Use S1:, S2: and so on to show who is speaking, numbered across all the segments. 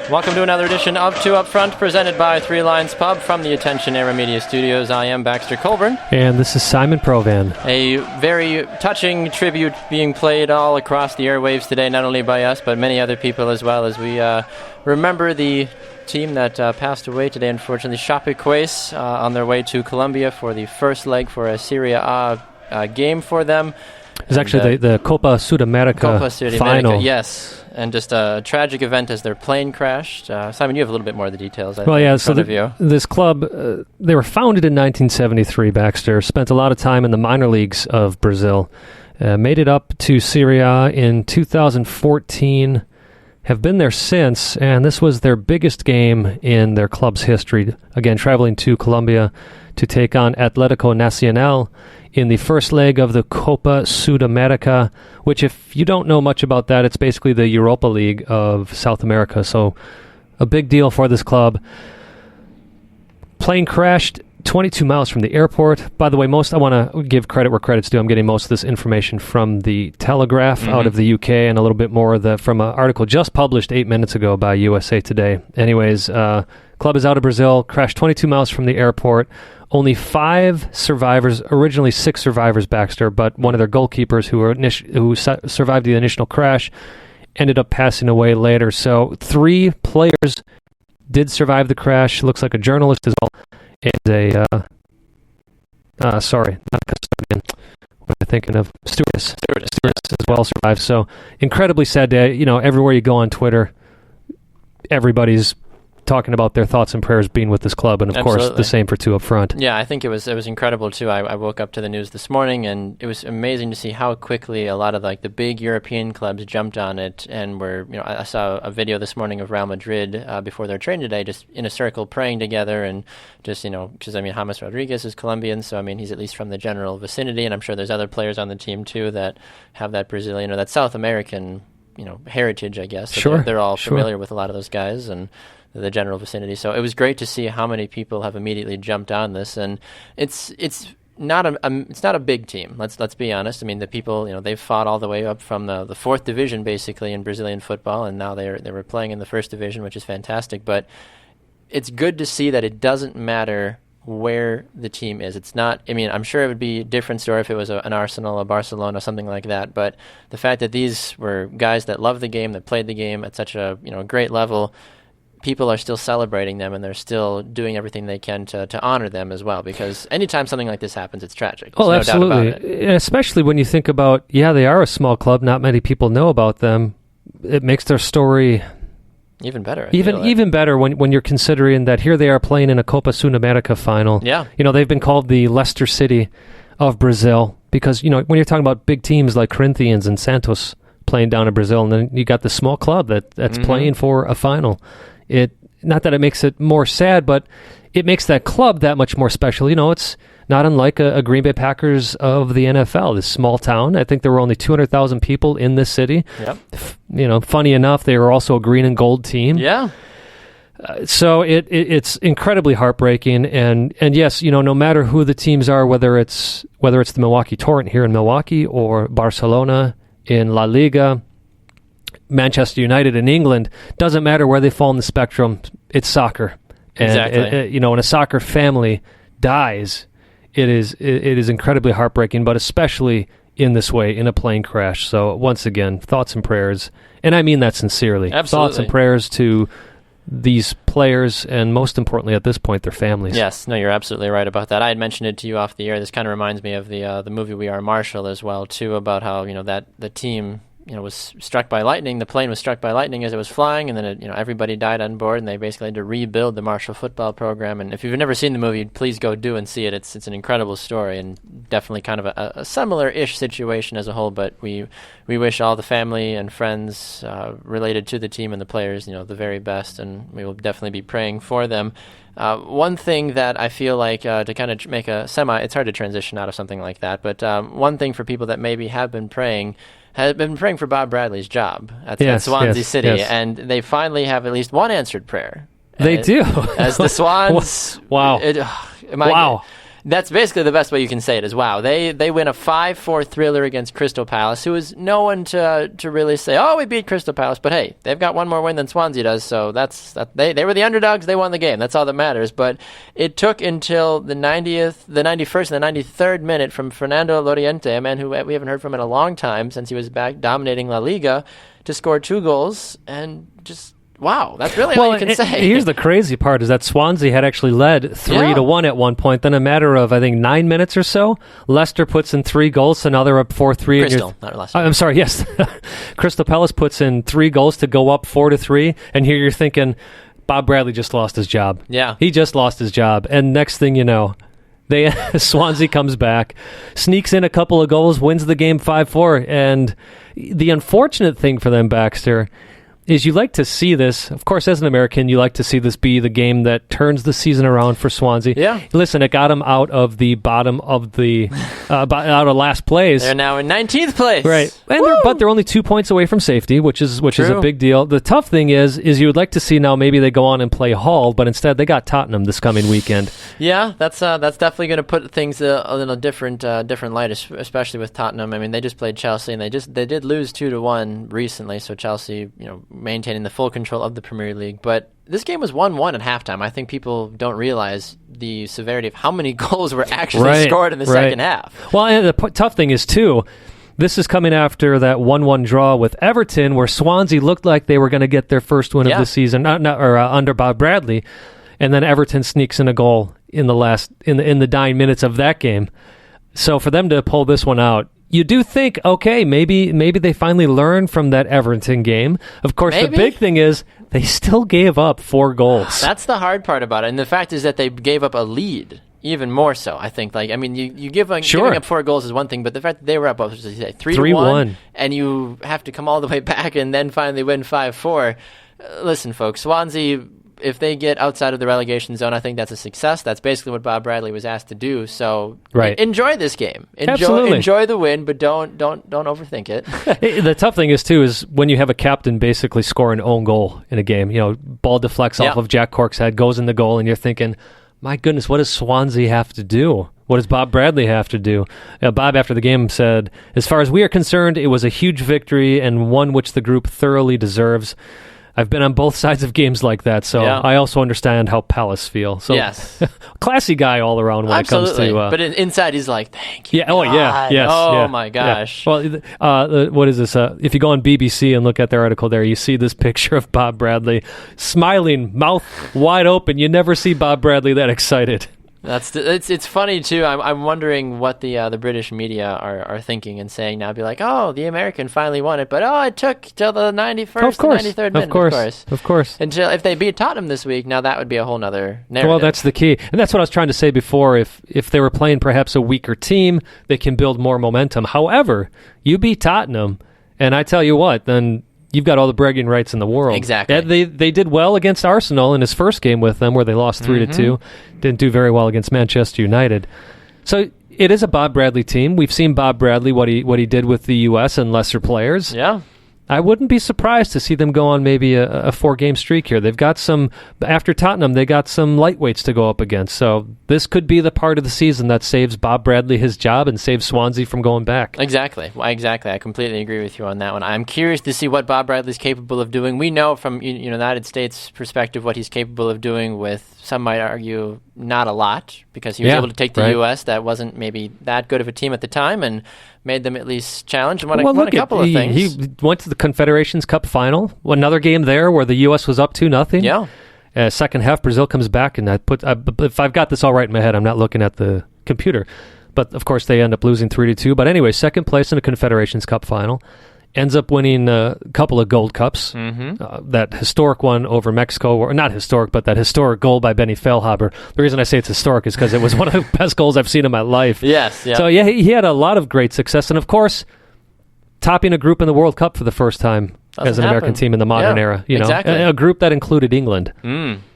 S1: Welcome to another edition of Two Up Front, presented by Three Lions Pub from the Attention Era Media Studios. I am Baxter Colburn.
S2: And this is Simon Provan.
S1: A very touching tribute being played all across the airwaves today, not only by us, but many other people as well, as we remember the team that passed away today, unfortunately, Chapecoense, on their way to Colombia for the first leg for a Serie A game for them.
S2: It was actually the Copa Sudamerica final.
S1: Yes, and just a tragic event as their plane crashed. Simon, you have a little bit more of the details.
S2: This club, they were founded in 1973, Baxter, spent a lot of time in the minor leagues of Brazil, made it up to Serie A in 2014, have been there since, and this was their biggest game in their club's history. Again, traveling to Colombia to take on Atlético Nacional in the first leg of the Copa Sudamerica, which, if you don't know much about that, it's basically the Europa League of South America. So a big deal for this club. Plane crashed 22 miles from the airport. By the way, I want to give credit where credit's due. I'm getting most of this information from the Telegraph out of the UK, and a little bit more from an article just published 8 minutes ago by USA Today. Anyways, club is out of Brazil, crashed 22 miles from the airport. Only 5 survivors, originally 6 survivors, Baxter, but one of their goalkeepers who survived the initial crash ended up passing away later. So 3 players did survive the crash. Looks like a journalist as well, and not a custodian. What am I thinking of? Stewardess as well survived. So incredibly sad day. Everywhere you go on Twitter, everybody's talking about their thoughts and prayers being with this club, and of course the same for Two Up Front.
S1: Yeah, I think it was incredible too. I woke up to the news this morning, and it was amazing to see how quickly a lot of the big European clubs jumped on it, and I saw a video this morning of Real Madrid before their train today, just in a circle praying together, and just because James Rodriguez is Colombian, so he's at least from the general vicinity, and I'm sure there's other players on the team too that have that Brazilian or that South American heritage, I guess.
S2: Sure,
S1: they're all familiar with a lot of those guys and the general vicinity. So it was great to see how many people have immediately jumped on this, and it's not a big team. Let's be honest. The people they've fought all the way up from the 4th division basically in Brazilian football, and now they were playing in the 1st division, which is fantastic. But it's good to see that it doesn't matter where the team is. It's not. I'm sure it would be a different story if it was an Arsenal, a Barcelona, something like that. But the fact that these were guys that love the game, that played the game at such a great level, people are still celebrating them, and they're still doing everything they can to honor them as well, because anytime something like this happens, it's tragic.
S2: There's no doubt about it. Especially when you think about, they are a small club, not many people know about them. It makes their story
S1: even better.
S2: Even better when you're considering that here they are playing in a Copa Sudamerica final.
S1: Yeah.
S2: They've been called the Leicester City of Brazil because, when you're talking about big teams like Corinthians and Santos playing down in Brazil, and then you got the small club that's playing for a final. Not that it makes it more sad, but it makes that club that much more special. It's not unlike a Green Bay Packers of the NFL, this small town. I think there were only 200,000 people in this city.
S1: Yep.
S2: Funny enough, they were also a green and gold team.
S1: Yeah.
S2: So it's incredibly heartbreaking, and yes, no matter who the teams are, whether it's the Milwaukee Torrent here in Milwaukee or Barcelona in La Liga, Manchester United in England, doesn't matter where they fall in the spectrum. It's soccer, and
S1: exactly.
S2: When a soccer family dies, it is incredibly heartbreaking. But especially in this way, in a plane crash. So once again, thoughts and prayers, and I mean that sincerely.
S1: Absolutely.
S2: Thoughts and prayers to these players, and most importantly at this point, their families.
S1: Yes, no, you're absolutely right about that. I had mentioned it to you off the air. This kind of reminds me of the movie We Are Marshall as well too, about how that the team was struck by lightning. The plane was struck by lightning as it was flying, and then everybody died on board, and they basically had to rebuild the Marshall football program. And if you've never seen the movie, please go do and see it. It's an incredible story, and definitely kind of a similar-ish situation as a whole. But we wish all the family and friends related to the team and the players, the very best, and we will definitely be praying for them. One thing that I feel like to kind of make it's hard to transition out of something like that, but one thing for people that maybe have been praying for Bob Bradley's job at Swansea City, and they finally have at least one answered prayer.
S2: They do.
S1: As the Swans...
S2: Wow.
S1: Wow. That's basically the best way you can say it is, wow. They win a 5-4 thriller against Crystal Palace, who is no one to really say, oh, we beat Crystal Palace. But hey, they've got one more win than Swansea does, so they were the underdogs. They won the game. That's all that matters. But it took until the 90th, the 91st, and the 93rd minute from Fernando Llorente, a man who we haven't heard from in a long time since he was back dominating La Liga, to score 2 goals and just... Wow, that's really all you can say.
S2: Here's the crazy part is that Swansea had actually led 3-1 at one point. Then a matter of, I think, 9 minutes or so, Leicester puts in 3 goals, so now they're up 4-3.
S1: Crystal, not Leicester.
S2: I'm sorry, yes. Crystal Palace puts in 3 goals to go up 4-3, and here you're thinking, Bob Bradley just lost his job.
S1: Yeah.
S2: He just lost his job, and next thing you know, Swansea comes back, sneaks in a couple of goals, wins the game 5-4, and the unfortunate thing for them, Baxter, is you like to see this, of course, as an American, you like to see this be the game that turns the season around for Swansea.
S1: Yeah.
S2: Listen, it got them out of the bottom of the, out of last place.
S1: They're now in 19th place.
S2: Right. But they're only 2 points away from safety, which is a big deal. The tough thing is you would like to see now maybe they go on and play Hull, but instead they got Tottenham this coming weekend.
S1: Yeah, that's definitely going to put things in a different light, especially with Tottenham. I mean, they just played Chelsea, and they did lose 2-1 recently, so Chelsea, maintaining the full control of the Premier League. But this game was 1-1 at halftime. I think people don't realize the severity of how many goals were actually scored in the second half.
S2: Well, and the tough thing is, too, this is coming after that 1-1 draw with Everton, where Swansea looked like they were going to get their first win of the season, under Bob Bradley, and then Everton sneaks in a goal in the dying minutes of that game. So for them to pull this one out, you do think, okay, maybe they finally learned from that Everton game. Of course, the big thing is they still gave up 4 goals.
S1: That's the hard part about it. And the fact is that they gave up a lead, even more so, I think. Giving up 4 goals is one thing, but the fact that they were up, 3-1, and you have to come all the way back and then finally win 5-4. Listen, folks, Swansea, if they get outside of the relegation zone, I think that's a success. That's basically what Bob Bradley was asked to do. So enjoy this game. Enjoy the win, but don't overthink it.
S2: The tough thing is when you have a captain basically score an own goal in a game. Ball deflects off of Jack Cork's head, goes in the goal, and you're thinking, my goodness, what does Swansea have to do? What does Bob Bradley have to do? Bob, after the game, said, as far as we are concerned, it was a huge victory and one which the group thoroughly deserves. I've been on both sides of games like that, so I also understand how Palace feel. So,
S1: yes.
S2: Classy guy all around when it comes to...
S1: but inside he's like, thank you, my gosh.
S2: Yeah. Well, what is this? If you go on BBC and look at their article there, you see this picture of Bob Bradley smiling, mouth wide open. You never see Bob Bradley that excited.
S1: It's funny too. I'm wondering what the British media are thinking and saying now. Be like, oh, the American finally won it, but it took till the 91st, 93rd minute,
S2: of course.
S1: Until if they beat Tottenham this week, now that would be a whole nother narrative.
S2: Well, that's the key, and that's what I was trying to say before. If they were playing perhaps a weaker team, they can build more momentum. However, you beat Tottenham, and I tell you what, then you've got all the bragging rights in the world.
S1: Exactly.
S2: They did well against Arsenal in his first game with them, where they lost 3-2. Didn't do very well against Manchester United. So it is a Bob Bradley team. We've seen Bob Bradley, what he did with the U.S. and lesser players.
S1: Yeah.
S2: I wouldn't be surprised to see them go on maybe a 4-game streak here. They've got after Tottenham, they got some lightweights to go up against. So this could be the part of the season that saves Bob Bradley his job and saves Swansea from going back.
S1: Exactly. I completely agree with you on that one. I'm curious to see what Bob Bradley's capable of doing. We know from United States' perspective what he's capable of doing with, some might argue, not a lot, because he was able to take the U.S. that wasn't maybe that good of a team at the time and made them at least challenge and won a couple of things.
S2: He went to the Confederations Cup final, another game there where the U.S. was up 2-0.
S1: Yeah.
S2: Second half, Brazil comes back, and if I've got this all right in my head, I'm not looking at the computer. But, of course, they end up losing 3-2. But anyway, second place in the Confederations Cup final. Ends up winning a couple of Gold Cups. That historic one over Mexico, or not historic, but that historic goal by Benny Feilhaber. The reason I say it's historic is because it was one of the best goals I've seen in my life.
S1: Yes. Yeah.
S2: So, he had a lot of great success. And, of course, topping a group in the World Cup for the first time as an American team in the modern era.
S1: Exactly.
S2: A group that included England.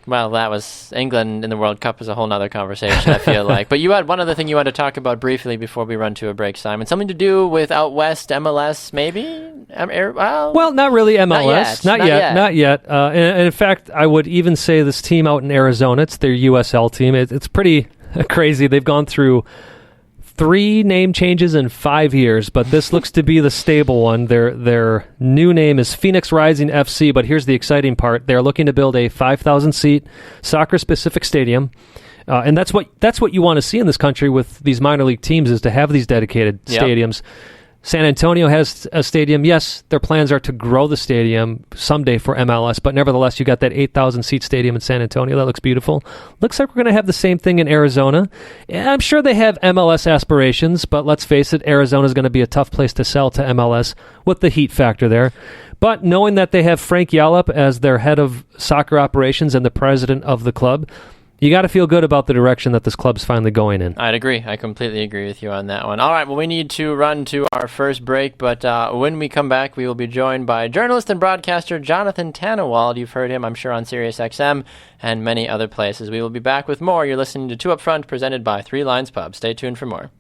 S1: Well, that was England in the World Cup is a whole nother conversation, I feel like. But you had one other thing you wanted to talk about briefly before we run to a break, Simon. Something to do with out west MLS, maybe?
S2: Well, not really MLS. Not yet. And in fact, I would even say this team out in Arizona, it's their USL team. It's pretty crazy. They've gone through 3 name changes in 5 years, but this looks to be the stable one. Their new name is Phoenix Rising FC, but here's the exciting part. They're looking to build a 5,000-seat soccer-specific stadium. And that's what you want to see in this country with these minor league teams, is to have these dedicated stadiums. San Antonio has a stadium. Yes, their plans are to grow the stadium someday for MLS, but nevertheless, you got that 8,000-seat stadium in San Antonio. That looks beautiful. Looks like we're going to have the same thing in Arizona. And I'm sure they have MLS aspirations, but let's face it, Arizona is going to be a tough place to sell to MLS with the heat factor there. But knowing that they have Frank Yallop as their head of soccer operations and the president of the club, you got to feel good about the direction that this club's finally going in.
S1: I'd agree. I completely agree with you on that one. All right, well, we need to run to our first break, but when we come back, we will be joined by journalist and broadcaster Jonanthan Tannewald. You've heard him, I'm sure, on SiriusXM and many other places. We will be back with more. You're listening to Two Up Front, presented by Three Lions Pub. Stay tuned for more.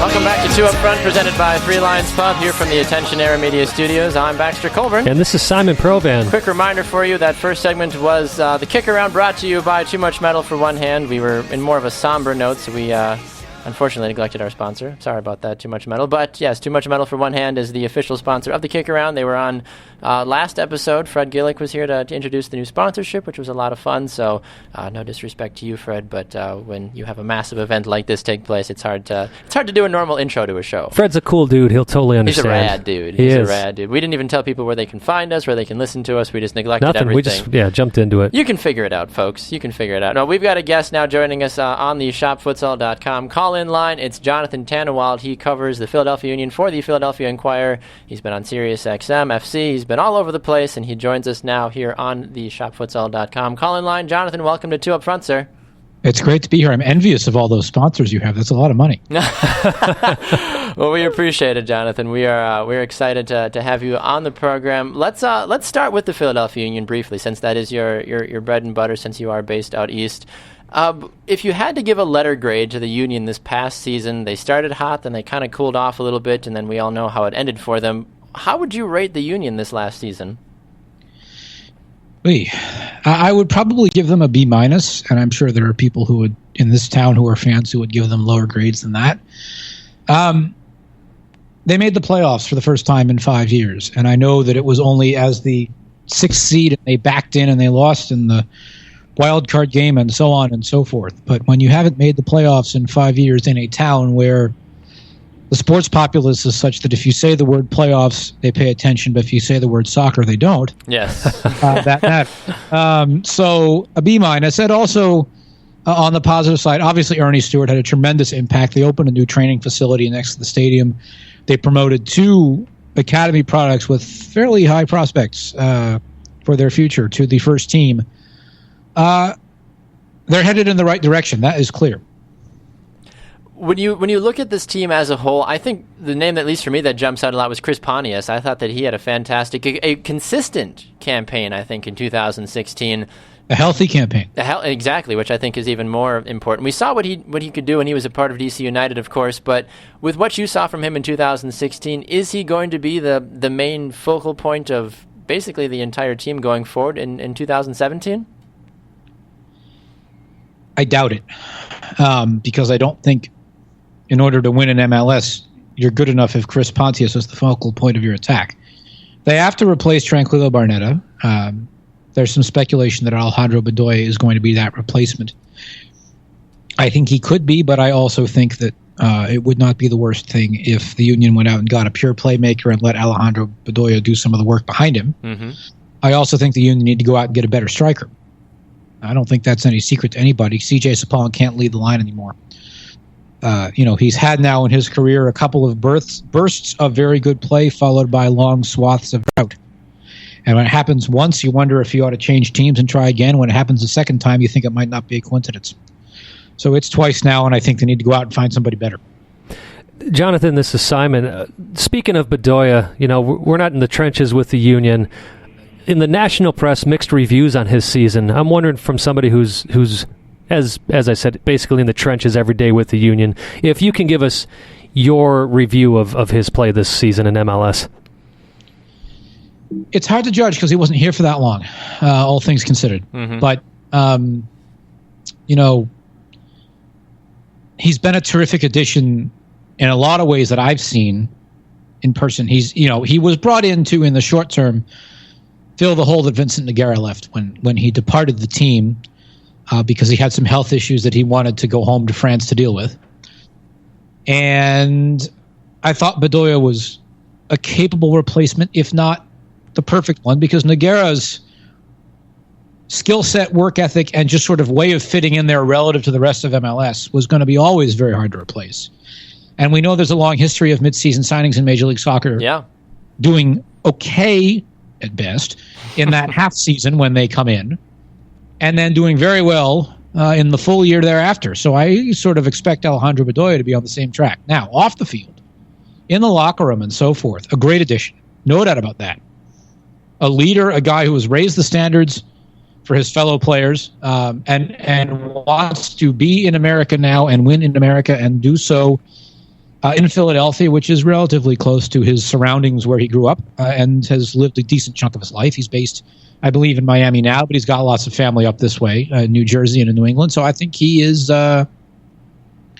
S1: Welcome back to Two Up Front, presented by Three Lions Pub, here from the Attention Era Media Studios. I'm Baxter Colburn.
S2: And this is Simon Proban.
S1: Quick reminder for you, that first segment was the Kick Around, brought to you by Too Much Metal for One Hand. We were in more of a somber note, so we unfortunately neglected our sponsor. Sorry about that, Too Much Metal. But yes, Too Much Metal for One Hand is the official sponsor of the Kick Around. They were on last episode. Fred Gillick was here to introduce the new sponsorship, which was a lot of fun. So no disrespect to you, Fred, but when you have a massive event like this take place, it's hard to do a normal intro to a show.
S2: Fred's a cool dude. He'll totally understand.
S1: He's a rad dude. He's a rad dude. We didn't even tell people where they can find us, where they can listen to us. We just neglected everything.
S2: We just jumped into it.
S1: You can figure it out, folks. You can figure it out. No, we've got a guest now joining us on the shopfutsal.com call-in line. It's Jonanthan Tannewald. He covers the Philadelphia Union for the Philadelphia Inquirer. He's been on SiriusXM FC. He's been all over the place, and he joins us now here on the shopfutsal.com call-in line. Jonathan, welcome to Two Up Front, sir.
S3: It's great to be here. I'm envious of all those sponsors you have. That's a lot of money.
S1: Well, we appreciate it, Jonathan. We're excited to have you on the program. Let's start with the Philadelphia Union briefly, since that is your bread and butter, since you are based out east. If you had to give a letter grade to the Union this past season, they started hot, then they kind of cooled off a little bit, and then we all know how it ended for them. How would you rate the Union this last season?
S3: I would probably give them a B-, and I'm sure there are people who would, in this town, who are fans who would give them lower grades than that. They made the playoffs for the first time in 5 years, and I know that it was only as the 6th seed, and they backed in and they lost in the wild card game and so on and so forth. But when you haven't made the playoffs in 5 years in a town where the sports populace is such that if you say the word playoffs, they pay attention, but if you say the word soccer, they don't.
S1: Yes.
S3: So a B-. And also, on the positive side, obviously Ernie Stewart had a tremendous impact. They opened a new training facility next to the stadium. They promoted 2 academy products with fairly high prospects for their future to the first team. They're headed in the right direction. That is clear.
S1: When you look at this team as a whole, I think the name, at least for me, that jumps out a lot was Chris Pontius. I thought that he had a fantastic, a consistent campaign, I think, in 2016.
S3: A healthy campaign.
S1: Exactly, which I think is even more important. We saw what he could do when he was a part of DC United, of course, but with what you saw from him in 2016, is he going to be the main focal point of basically the entire team going forward in 2017?
S3: I doubt it, because I don't think in order to win in MLS, you're good enough if Chris Pontius is the focal point of your attack. They have to replace Tranquilo Barnetta. There's some speculation that Alejandro Bedoya is going to be that replacement. I think he could be, but I also think that it would not be the worst thing if the Union went out and got a pure playmaker and let Alejandro Bedoya do some of the work behind him. Mm-hmm. I also think the Union need to go out and get a better striker. I don't think that's any secret to anybody. CJ Sapong can't lead the line anymore. He's had now in his career a couple of bursts of very good play followed by long swaths of drought. And when it happens once, you wonder if you ought to change teams and try again. When it happens the second time, you think it might not be a coincidence. So it's twice now, and I think they need to go out and find somebody better.
S2: Jonathan, this is Simon. Speaking of Bedoya, we're not in the trenches with the Union. In the national press, mixed reviews on his season. I'm wondering from somebody who's as I said, basically in the trenches every day with the Union, if you can give us your review of his play this season in MLS.
S3: It's hard to judge because he wasn't here for that long, all things considered. Mm-hmm. But, he's been a terrific addition in a lot of ways that I've seen in person. He was brought in to, in the short term, fill the hole that Vincent Nogueira left when he departed the team because he had some health issues that he wanted to go home to France to deal with. And I thought Bedoya was a capable replacement, if not the perfect one, because Nogueira's skill set, work ethic, and just sort of way of fitting in there relative to the rest of MLS was going to be always very hard to replace. And we know there's a long history of midseason signings in Major League Soccer doing okay at best in that half season when they come in, and then doing very well in the full year thereafter. So I sort of expect Alejandro Bedoya to be on the same track. Now, off the field, in the locker room and so forth, a great addition. No doubt about that. A leader, a guy who has raised the standards for his fellow players and wants to be in America now and win in America and do so in Philadelphia, which is relatively close to his surroundings where he grew up and has lived a decent chunk of his life. He's based, I believe, in Miami now, but he's got lots of family up this way, New Jersey and in New England. So I think he is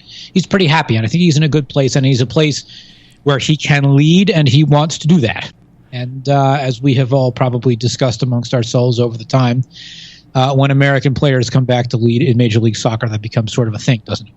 S3: he's pretty happy, and I think he's in a good place, and he's a place where he can lead, and he wants to do that. And as we have all probably discussed amongst ourselves over the time, when American players come back to lead in Major League Soccer, that becomes sort of a thing, doesn't it?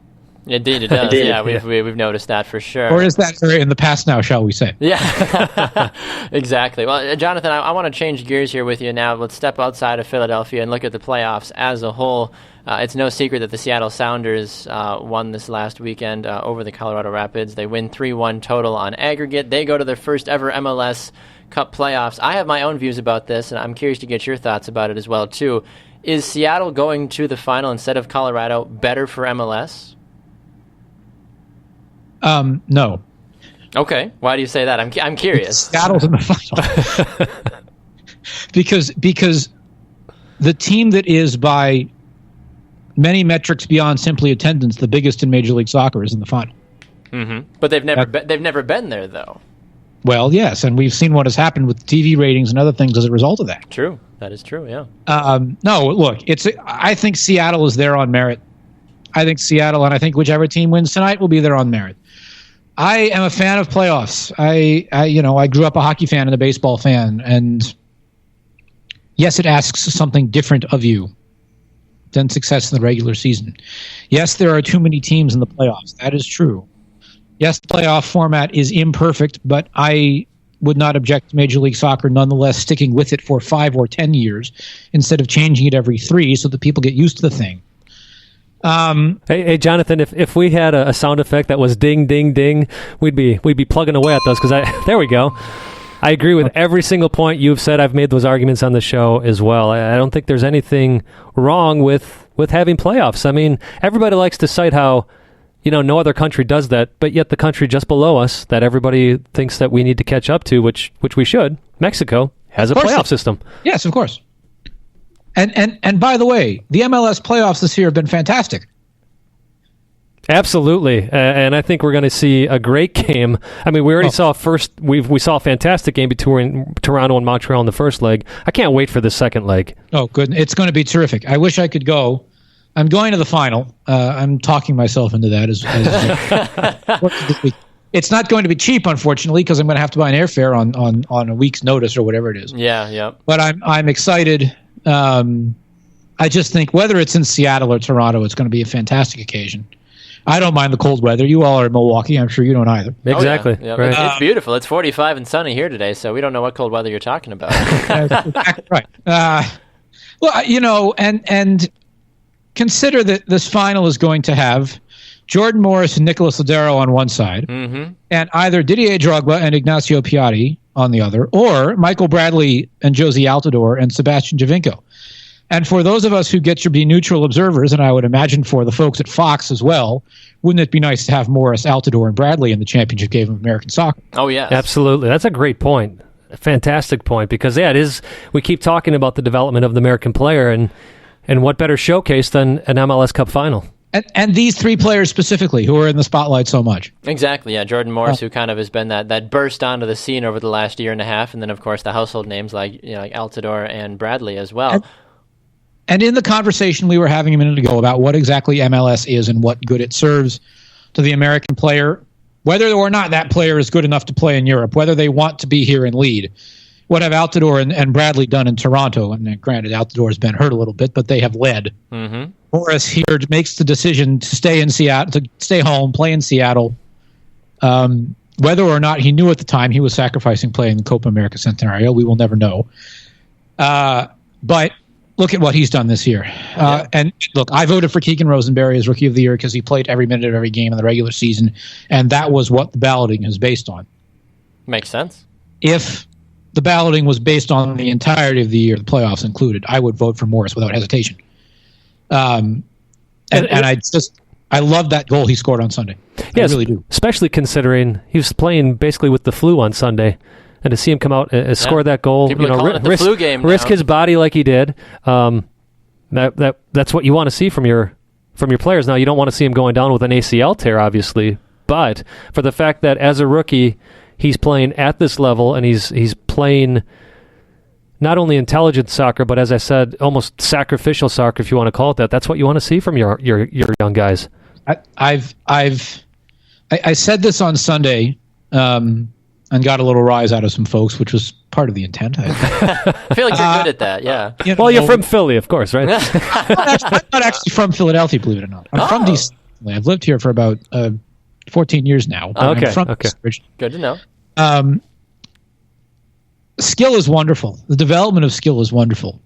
S1: Indeed, it does. Yeah, we've noticed that for sure.
S3: Or is that in the past now, shall we say?
S1: Yeah, exactly. Well, Jonathan, I want to change gears here with you now. Let's step outside of Philadelphia and look at the playoffs as a whole. It's no secret that the Seattle Sounders won this last weekend over the Colorado Rapids. They win 3-1 total on aggregate. They go to their first ever MLS Cup playoffs. I have my own views about this, and I'm curious to get your thoughts about it as well, too. Is Seattle going to the final instead of Colorado better for MLS?
S3: No.
S1: Okay. Why do you say that? I'm curious.
S3: Seattle's in the final. because the team that is by many metrics beyond simply attendance the biggest in Major League Soccer is in the final.
S1: Mm-hmm. But they've never been there, though.
S3: Well, yes, and we've seen what has happened with TV ratings and other things as a result of that.
S1: True. That is true, yeah.
S3: No, look, I think Seattle is there on merit. I think Seattle, and I think whichever team wins tonight will be there on merit. I am a fan of playoffs. I grew up a hockey fan and a baseball fan, and yes, it asks something different of you than success in the regular season. Yes, there are too many teams in the playoffs. That is true. Yes, the playoff format is imperfect, but I would not object to Major League Soccer nonetheless sticking with it for 5 or 10 years instead of changing it every 3 so that people get used to the thing.
S2: Hey, Jonathan, if we had a sound effect that was ding, ding, ding, we'd be plugging away at those because there we go. I agree with every single point you've said. I've made those arguments on the show as well. I don't think there's anything wrong with having playoffs. I mean, everybody likes to cite how no other country does that, but yet the country just below us that everybody thinks that we need to catch up to, which we should, Mexico, has a playoff system.
S3: Yes, of course. And by the way, the MLS playoffs this year have been fantastic.
S2: Absolutely, and I think we're going to see a great game. I mean, we already saw we saw a fantastic game between Toronto and Montreal in the first leg. I can't wait for the second leg.
S3: Oh, good! It's going to be terrific. I wish I could go. I'm going to the final. I'm talking myself into that. It's not going to be cheap, unfortunately, because I'm going to have to buy an airfare on a week's notice or whatever it is.
S1: Yeah.
S3: But I'm excited. I just think whether it's in Seattle or Toronto, it's going to be a fantastic occasion. I don't mind the cold weather. You all are in Milwaukee. I'm sure you don't either.
S2: Exactly.
S1: Oh, yeah.
S2: Right.
S1: It's beautiful. It's 45 and sunny here today, so we don't know what cold weather you're talking about.
S3: Exactly right. Well, and consider that this final is going to have Jordan Morris and Nicolas Lodeiro on one side, and either Didier Drogba and Ignacio Piatti on the other, or Michael Bradley and Josie Altidore and Sebastian Giovinco. And for those of us who get to be neutral observers, and I would imagine for the folks at Fox as well, wouldn't it be nice to have Morris, Altidore, and Bradley in the championship game of American soccer?
S1: Oh, yes.
S2: Absolutely. That's a great point. A fantastic point, because, it is. We keep talking about the development of the American player, and what better showcase than an MLS Cup final?
S3: And these three players specifically, who are in the spotlight so much.
S1: Exactly, yeah. Jordan Morris, who kind of has been that burst onto the scene over the last year and a half, and then, of course, the household names like Altidore and Bradley as well.
S3: And in the conversation we were having a minute ago about what exactly MLS is and what good it serves to the American player, whether or not that player is good enough to play in Europe, whether they want to be here and lead, what have Altidore and Bradley done in Toronto? And granted, Altidore has been hurt a little bit, but they have led. Morris here makes the decision to stay in Seattle, to stay home, play in Seattle. Whether or not he knew at the time he was sacrificing playing the Copa America Centenario, we will never know. But look at what he's done this year. And look, I voted for Keegan Rosenberry as Rookie of the Year because he played every minute of every game in the regular season, and that was what the balloting is based on.
S1: Makes sense.
S3: If the balloting was based on the entirety of the year, the playoffs included, I would vote for Morris without hesitation. And I love that goal he scored on Sunday.
S2: Yes,
S3: I really do.
S2: Especially considering he was playing basically with the flu on Sunday. And to see him come out and score that goal, risk his body like he did, that's what you want to see from your players. Now, you don't want to see him going down with an ACL tear, obviously, but for the fact that as a rookie, he's playing at this level and he's playing not only intelligent soccer, but as I said, almost sacrificial soccer, if you want to call it that. That's what you want to see from your young guys.
S3: I said this on Sunday. And got a little rise out of some folks, which was part of the intent.
S1: I feel like you're good at that, yeah.
S2: You're from Philly, of course, right?
S3: I'm not actually from Philadelphia, believe it or not. I'm from DC. I've lived here for about 14 years now.
S2: Okay.
S1: Good to know.
S3: Skill is wonderful. The development of skill is wonderful.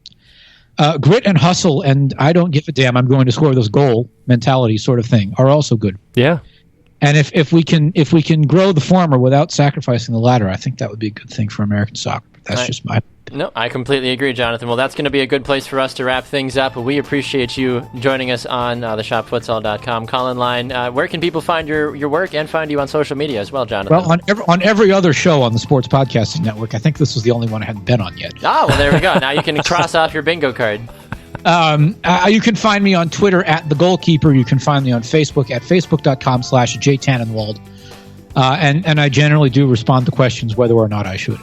S3: Grit and hustle and I don't give a damn, I'm going to score this goal mentality sort of thing are also good.
S2: Yeah.
S3: And if we can grow the former without sacrificing the latter, I think that would be a good thing for American soccer. That's just my...
S1: No, I completely agree, Jonathan. Well, that's going to be a good place for us to wrap things up. We appreciate you joining us on the shopfutsal.com call-in line. Where can people find your work and find you on social media as well, Jonathan?
S3: Well, on every other show on the Sports Podcasting Network. I think this was the only one I hadn't been on yet.
S1: Oh, well, there we go. Now you can cross off your bingo card.
S3: You can find me on Twitter at The Goalkeeper. You can find me on Facebook at facebook.com/JTannenwald. And I generally do respond to questions whether or not I should.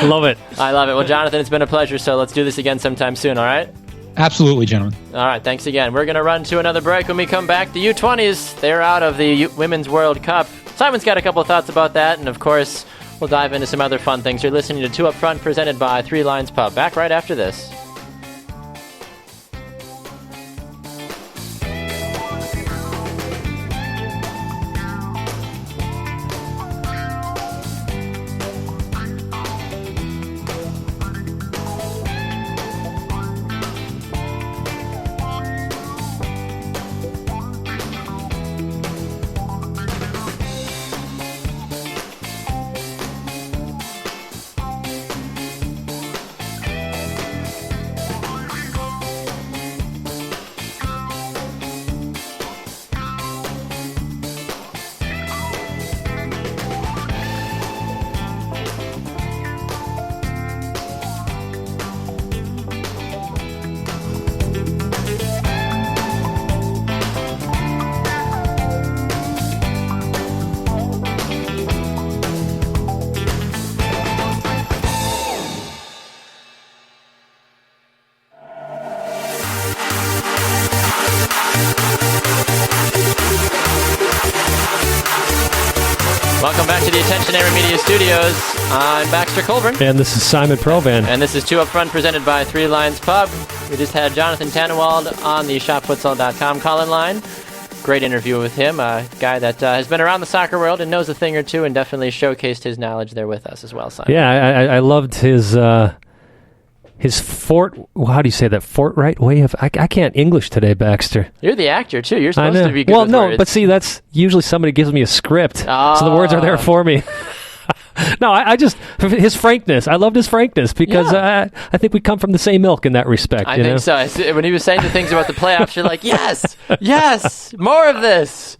S2: Love it.
S1: I love it. Well, Jonathan, it's been a pleasure. So let's do this again sometime soon, all right?
S3: Absolutely, gentlemen.
S1: All right, thanks again. We're going to run to another break. When we come back, the U20s, they're out of the Women's World Cup. Simon's got a couple of thoughts about that. And, of course, we'll dive into some other fun things. You're listening to Two Up Front, presented by Three Lions Pub. Back right after this. Visionary Media Studios. I'm Baxter Colburn.
S2: And this is Simon Provan.
S1: And this is Two Up Front, presented by Three Lions Pub. We just had Jonanthan Tannewald on the shopfutsal.com call-in line. Great interview with him, a guy that has been around the soccer world and knows a thing or two, and definitely showcased his knowledge there with us as well, Simon.
S2: Yeah, I loved his Fort, how do you say that, forthright way of, I can't English today, Baxter.
S1: You're the actor, too. You're supposed to be good with words.
S2: But see, that's usually somebody gives me a script, so the words are there for me. No, I just, his frankness, I loved his frankness, because I think we come from the same milk in that respect.
S1: I think so. When he was saying the things about the playoffs, you're like, yes, more of this.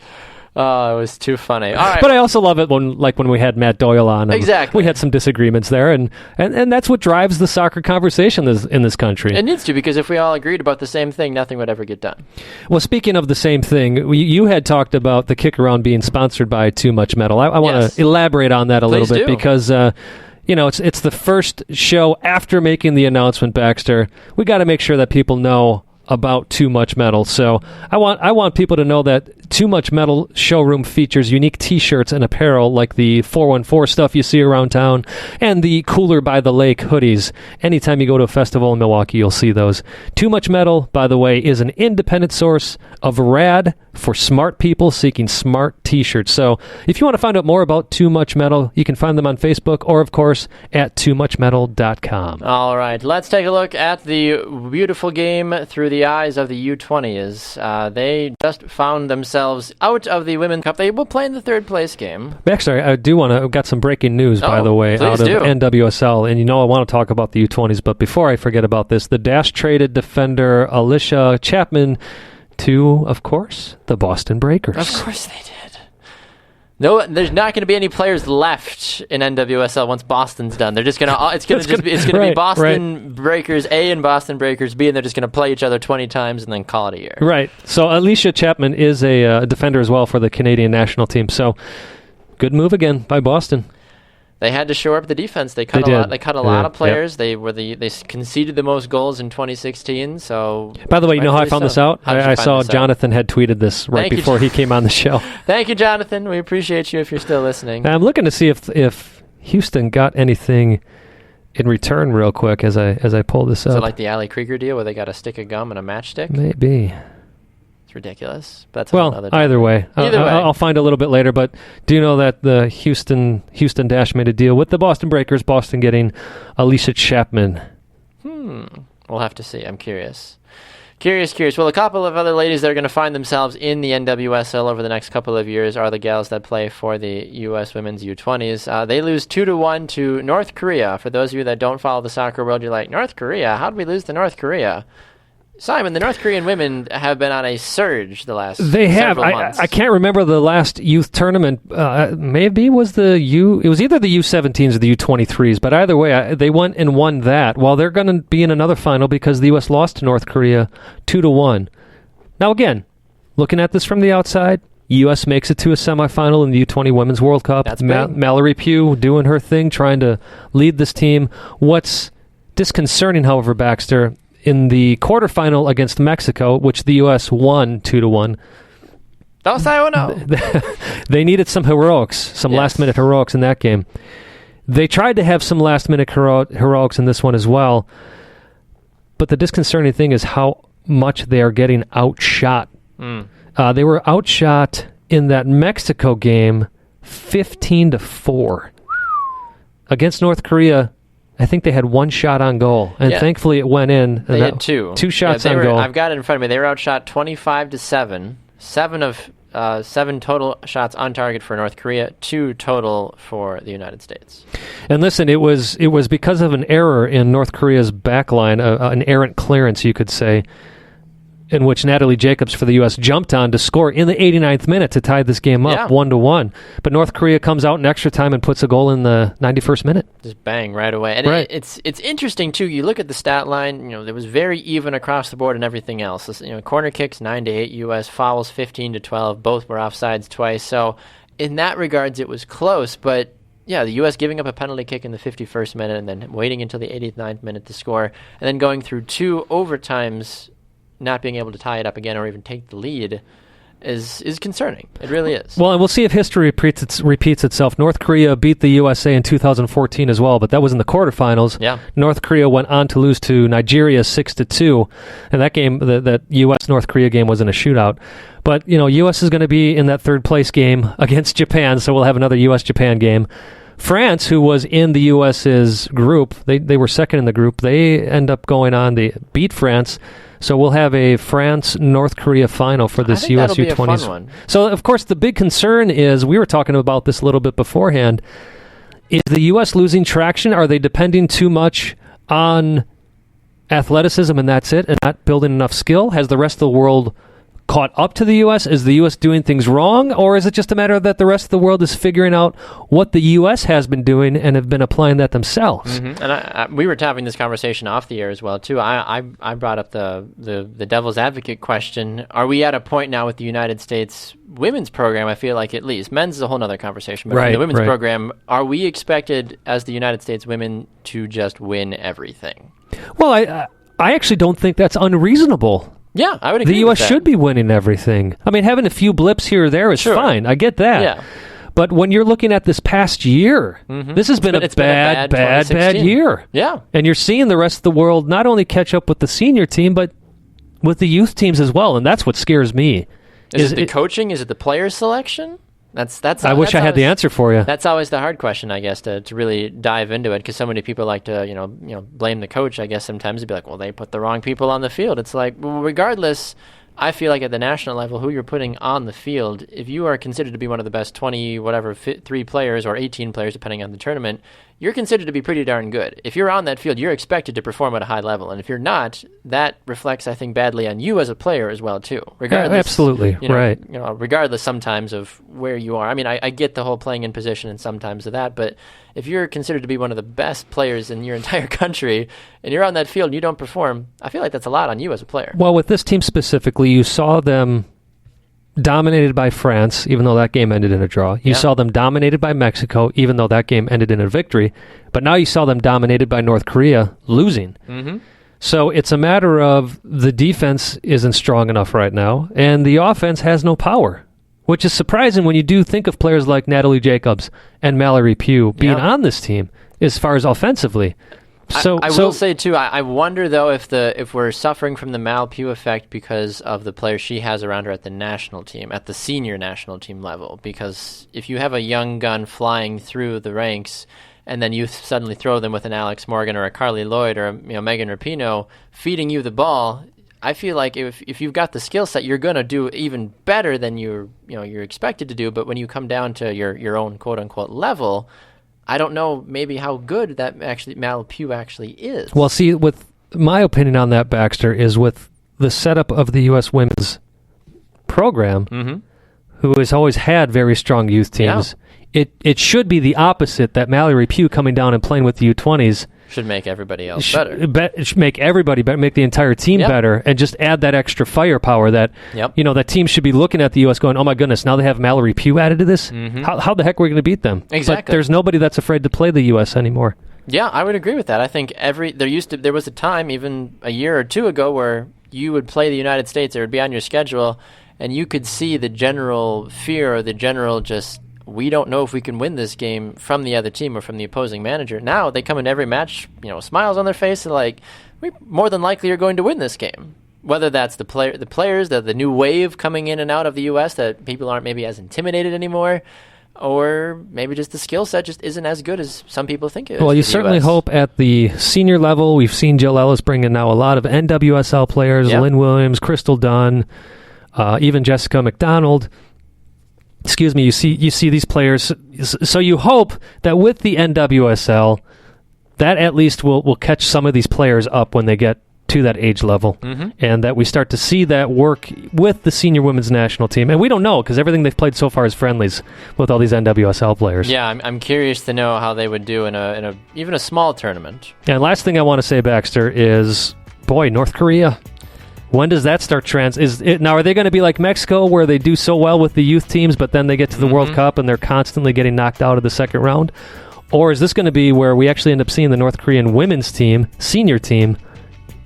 S1: Oh, it was too funny. All right.
S2: But I also love it when we had Matt Doyle on.
S1: Exactly.
S2: We had some disagreements there, and that's what drives the soccer conversation in this country.
S1: It needs to, because if we all agreed about the same thing, nothing would ever get done.
S2: Well, speaking of the same thing, you had talked about the kick around being sponsored by Too Much Metal. I want to elaborate on that a little bit, because it's the first show after making the announcement, Baxter. We got to make sure that people know about Too Much Metal. So I want people to know that Too Much Metal showroom features unique t-shirts and apparel like the 414 stuff you see around town and the Cooler by the Lake hoodies. Anytime you go to a festival in Milwaukee, you'll see those. Too Much Metal, by the way, is an independent source of rad for smart people seeking smart t-shirts. So if you want to find out more about Too Much Metal, you can find them on Facebook or, of course, at toomuchmetal.com.
S1: All right, let's take a look at the beautiful game through the eyes of the U20s. They just found themselves out of the Women's Cup. They will play in the third place game.
S2: Actually, I do want to, got some breaking news, by the way, out of NWSL. And I want to talk about the U20s, but before I forget about this, the Dash traded defender Alicia Chapman to, of course, the Boston Breakers.
S1: Of course they did. No, there's not going to be any players left in NWSL once Boston's done. They're just going to it's going to be Boston Breakers A and Boston Breakers B, and they're just going to play each other 20 times and then call it a year.
S2: Right. So Alicia Chapman is a defender as well for the Canadian national team. So good move again by Boston.
S1: They had to shore up the defense. They cut a lot of players. Yep. They conceded the most goals in 2016. So,
S2: by the way, you know how I found this out? I saw Jonathan had tweeted this right before he came on the show.
S1: Thank you, Jonathan. We appreciate you if you're still listening.
S2: I'm looking to see if Houston got anything in return real quick as I pull this up.
S1: Is it like the Ali Krieger deal where they got a stick of gum and a matchstick?
S2: Maybe.
S1: It's ridiculous. But that's
S2: either way. I'll find a little bit later, but do you know that the Houston Dash made a deal with the Boston Breakers, Boston getting Alicia Chapman?
S1: We'll have to see. I'm curious. Curious. Well, a couple of other ladies that are going to find themselves in the NWSL over the next couple of years are the gals that play for the U.S. Women's U20s. They lose 2-1 to North Korea. For those of you that don't follow the soccer world, you're like, North Korea? How did we lose to North Korea? Simon, the North Korean women have been on a surge the last several months.
S2: I can't remember the last youth tournament. Maybe it was it was either the U17s or the U23s, but either way, they went and won that. Well, they're going to be in another final because the U.S. lost to North Korea 2-1. Now, again, looking at this from the outside, U.S. makes it to a semifinal in the U20 Women's World Cup.
S1: That's big.
S2: Mallory Pugh doing her thing, trying to lead this team. What's disconcerting, however, Baxter, in the quarterfinal against Mexico, which the U.S. won 2-1.
S1: Don't say oh no.
S2: They needed some heroics, some last-minute heroics in that game. They tried to have some last-minute heroics in this one as well, but the disconcerting thing is how much they are getting outshot. They were outshot in that Mexico game 15-4. Against North Korea, I think they had one shot on goal, and thankfully it went in.
S1: They had two.
S2: Two shots on goal.
S1: I've got it in front of me. They were outshot 25-7. 7 total shots on target for North Korea, 2 total for the United States.
S2: And listen, it was because of an error in North Korea's backline, an errant clearance, you could say, in which Natalie Jacobs for the U.S. jumped on to score in the 89th minute to tie this game up 1-1. But North Korea comes out in extra time and puts a goal in the 91st minute.
S1: Just bang right away. And it's interesting, too. You look at the stat line, it was very even across the board and everything else. Corner kicks, 9-8 U.S., fouls, 15-12. Both were offsides twice. So in that regards, it was close. But, yeah, the U.S. giving up a penalty kick in the 51st minute and then waiting until the 89th minute to score. And then going through 2 overtimes, not being able to tie it up again or even take the lead. is concerning. It really is.
S2: Well, and we'll see if history repeats itself. North Korea beat the USA in 2014 as well, but that was in the quarterfinals.
S1: Yeah.
S2: North Korea went on to lose to Nigeria 6-2, and that game, that U.S.-North Korea game, was in a shootout. But, U.S. is going to be in that third-place game against Japan, so we'll have another U.S.-Japan game. France, who was in the U.S.'s group, they were second in the group. They end up going on. They beat France. So we'll have a France-North Korea final for this U.S. U20s.
S1: That'll be a fun one.
S2: So, of course, the big concern is, we were talking about this a little bit beforehand, is the U.S. losing traction? Are they depending too much on athleticism and that's it, and not building enough skill? Has the rest of the world caught up to the U.S.? Is the U.S. doing things wrong? Or is it just a matter that the rest of the world is figuring out what the U.S. has been doing and have been applying that themselves?
S1: Mm-hmm. And we were having this conversation off the air as well, too. I brought up the devil's advocate question. Are we at a point now with the United States women's program? I feel like, at least. Men's is a whole other conversation. But
S2: right,
S1: the women's program, are we expected as the United States women to just win everything?
S2: Well, I actually don't think that's unreasonable.
S1: Yeah, I would agree.
S2: The U.S. should be winning everything. I mean, having a few blips here or there is fine. I get that.
S1: Yeah.
S2: But when you're looking at this past year, this has been a bad year.
S1: Yeah.
S2: And you're seeing the rest of the world not only catch up with the senior team, but with the youth teams as well. And that's what scares me.
S1: Is it the coaching? Is it the player selection?
S2: I wish I had the answer for you.
S1: That's always the hard question, I guess, to really dive into it, because so many people like to, blame the coach. I guess sometimes they'd be like, well, they put the wrong people on the field. It's like, well, regardless, I feel like at the national level, who you're putting on the field, if you are considered to be one of the best 3 players or 18 players, depending on the tournament, you're considered to be pretty darn good. If you're on that field, you're expected to perform at a high level. And if you're not, that reflects, I think, badly on you as a player as well, too. Regardless,
S2: absolutely, right.
S1: Regardless sometimes of where you are. I mean, I get the whole playing in position and sometimes of that, but if you're considered to be one of the best players in your entire country and you're on that field and you don't perform, I feel like that's a lot on you as a player.
S2: Well, with this team specifically, you saw them dominated by France, even though that game ended in a draw. You saw them dominated by Mexico, even though that game ended in a victory. But now you saw them dominated by North Korea, losing.
S1: Mm-hmm.
S2: So it's a matter of the defense isn't strong enough right now, and the offense has no power, which is surprising when you do think of players like Natalie Jacobs and Mallory Pugh being on this team as far as offensively. So
S1: I will say too, I wonder though if we're suffering from the Mal Pugh effect because of the players she has around her at the national team, at the senior national team level. Because if you have a young gun flying through the ranks, and then you suddenly throw them with an Alex Morgan or a Carly Lloyd or Megan Rapinoe feeding you the ball, I feel like if you've got the skill set, you're going to do even better than you're expected to do. But when you come down to your own quote unquote level, I don't know maybe how good that Mal Pugh actually is.
S2: Well, see, with my opinion on that, Baxter, is with the setup of the U.S. women's program, who has always had very strong youth teams, it should be the opposite, that Mallory Pugh coming down and playing with the U20s
S1: should make everybody else better.
S2: It should make everybody better, make the entire team better, and just add that extra firepower that, that team should be looking at the U.S. going, oh my goodness, now they have Mallory Pugh added to this? How the heck are we going to beat them?
S1: Exactly.
S2: But there's nobody that's afraid to play the U.S. anymore.
S1: Yeah, I would agree with that. I think there was a time, even a year or two ago, where you would play the United States, it would be on your schedule, and you could see the general fear or the general just, we don't know if we can win this game from the other team or from the opposing manager. Now they come in every match, smiles on their face, and like, we more than likely are going to win this game. Whether that's the players, the new wave coming in and out of the U.S., that people aren't maybe as intimidated anymore, or maybe just the skill set just isn't as good as some people think it is.
S2: Well, you certainly hope at the senior level. We've seen Jill Ellis bring in now a lot of NWSL players, Lynn Williams, Crystal Dunn, even Jessica McDonald. Excuse me, you see these players, so you hope that with the NWSL, that at least will catch some of these players up when they get to that age level, and that we start to see that work with the senior women's national team. And we don't know, because everything they've played so far is friendlies with all these NWSL players.
S1: Yeah, I'm curious to know how they would do in even a small tournament.
S2: And last thing I want to say, Baxter, is, boy, North Korea. When does that start now, are they going to be like Mexico, where they do so well with the youth teams, but then they get to the World Cup and they're constantly getting knocked out of the second round? Or is this going to be where we actually end up seeing the North Korean women's team, senior team,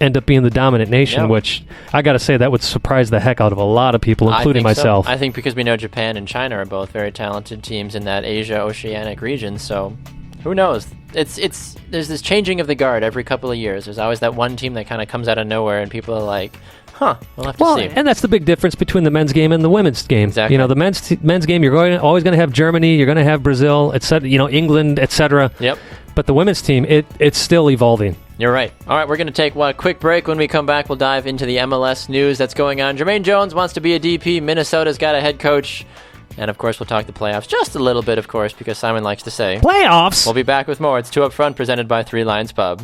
S2: end up being the dominant nation, which I got to say that would surprise the heck out of a lot of people, including myself.
S1: I think because we know Japan and China are both very talented teams in that Asia-Oceanic region, so who knows? There's this changing of the guard every couple of years. There's always that one team that kind of comes out of nowhere, and people are like, we'll have to see.
S2: And that's the big difference between the men's game and the women's game.
S1: Exactly.
S2: The men's game, you're always going to have Germany, you're going to have Brazil, etc. England, etc.
S1: Yep.
S2: But the women's team, it's still evolving.
S1: You're right. All right, we're going to take a quick break. When we come back, we'll dive into the MLS news that's going on. Jermaine Jones wants to be a DP. Minnesota's got a head coach. And, of course, we'll talk the playoffs just a little bit, of course, because Simon likes to say
S2: playoffs.
S1: We'll be back with more. It's Two Up Front, presented by Three Lions Pub.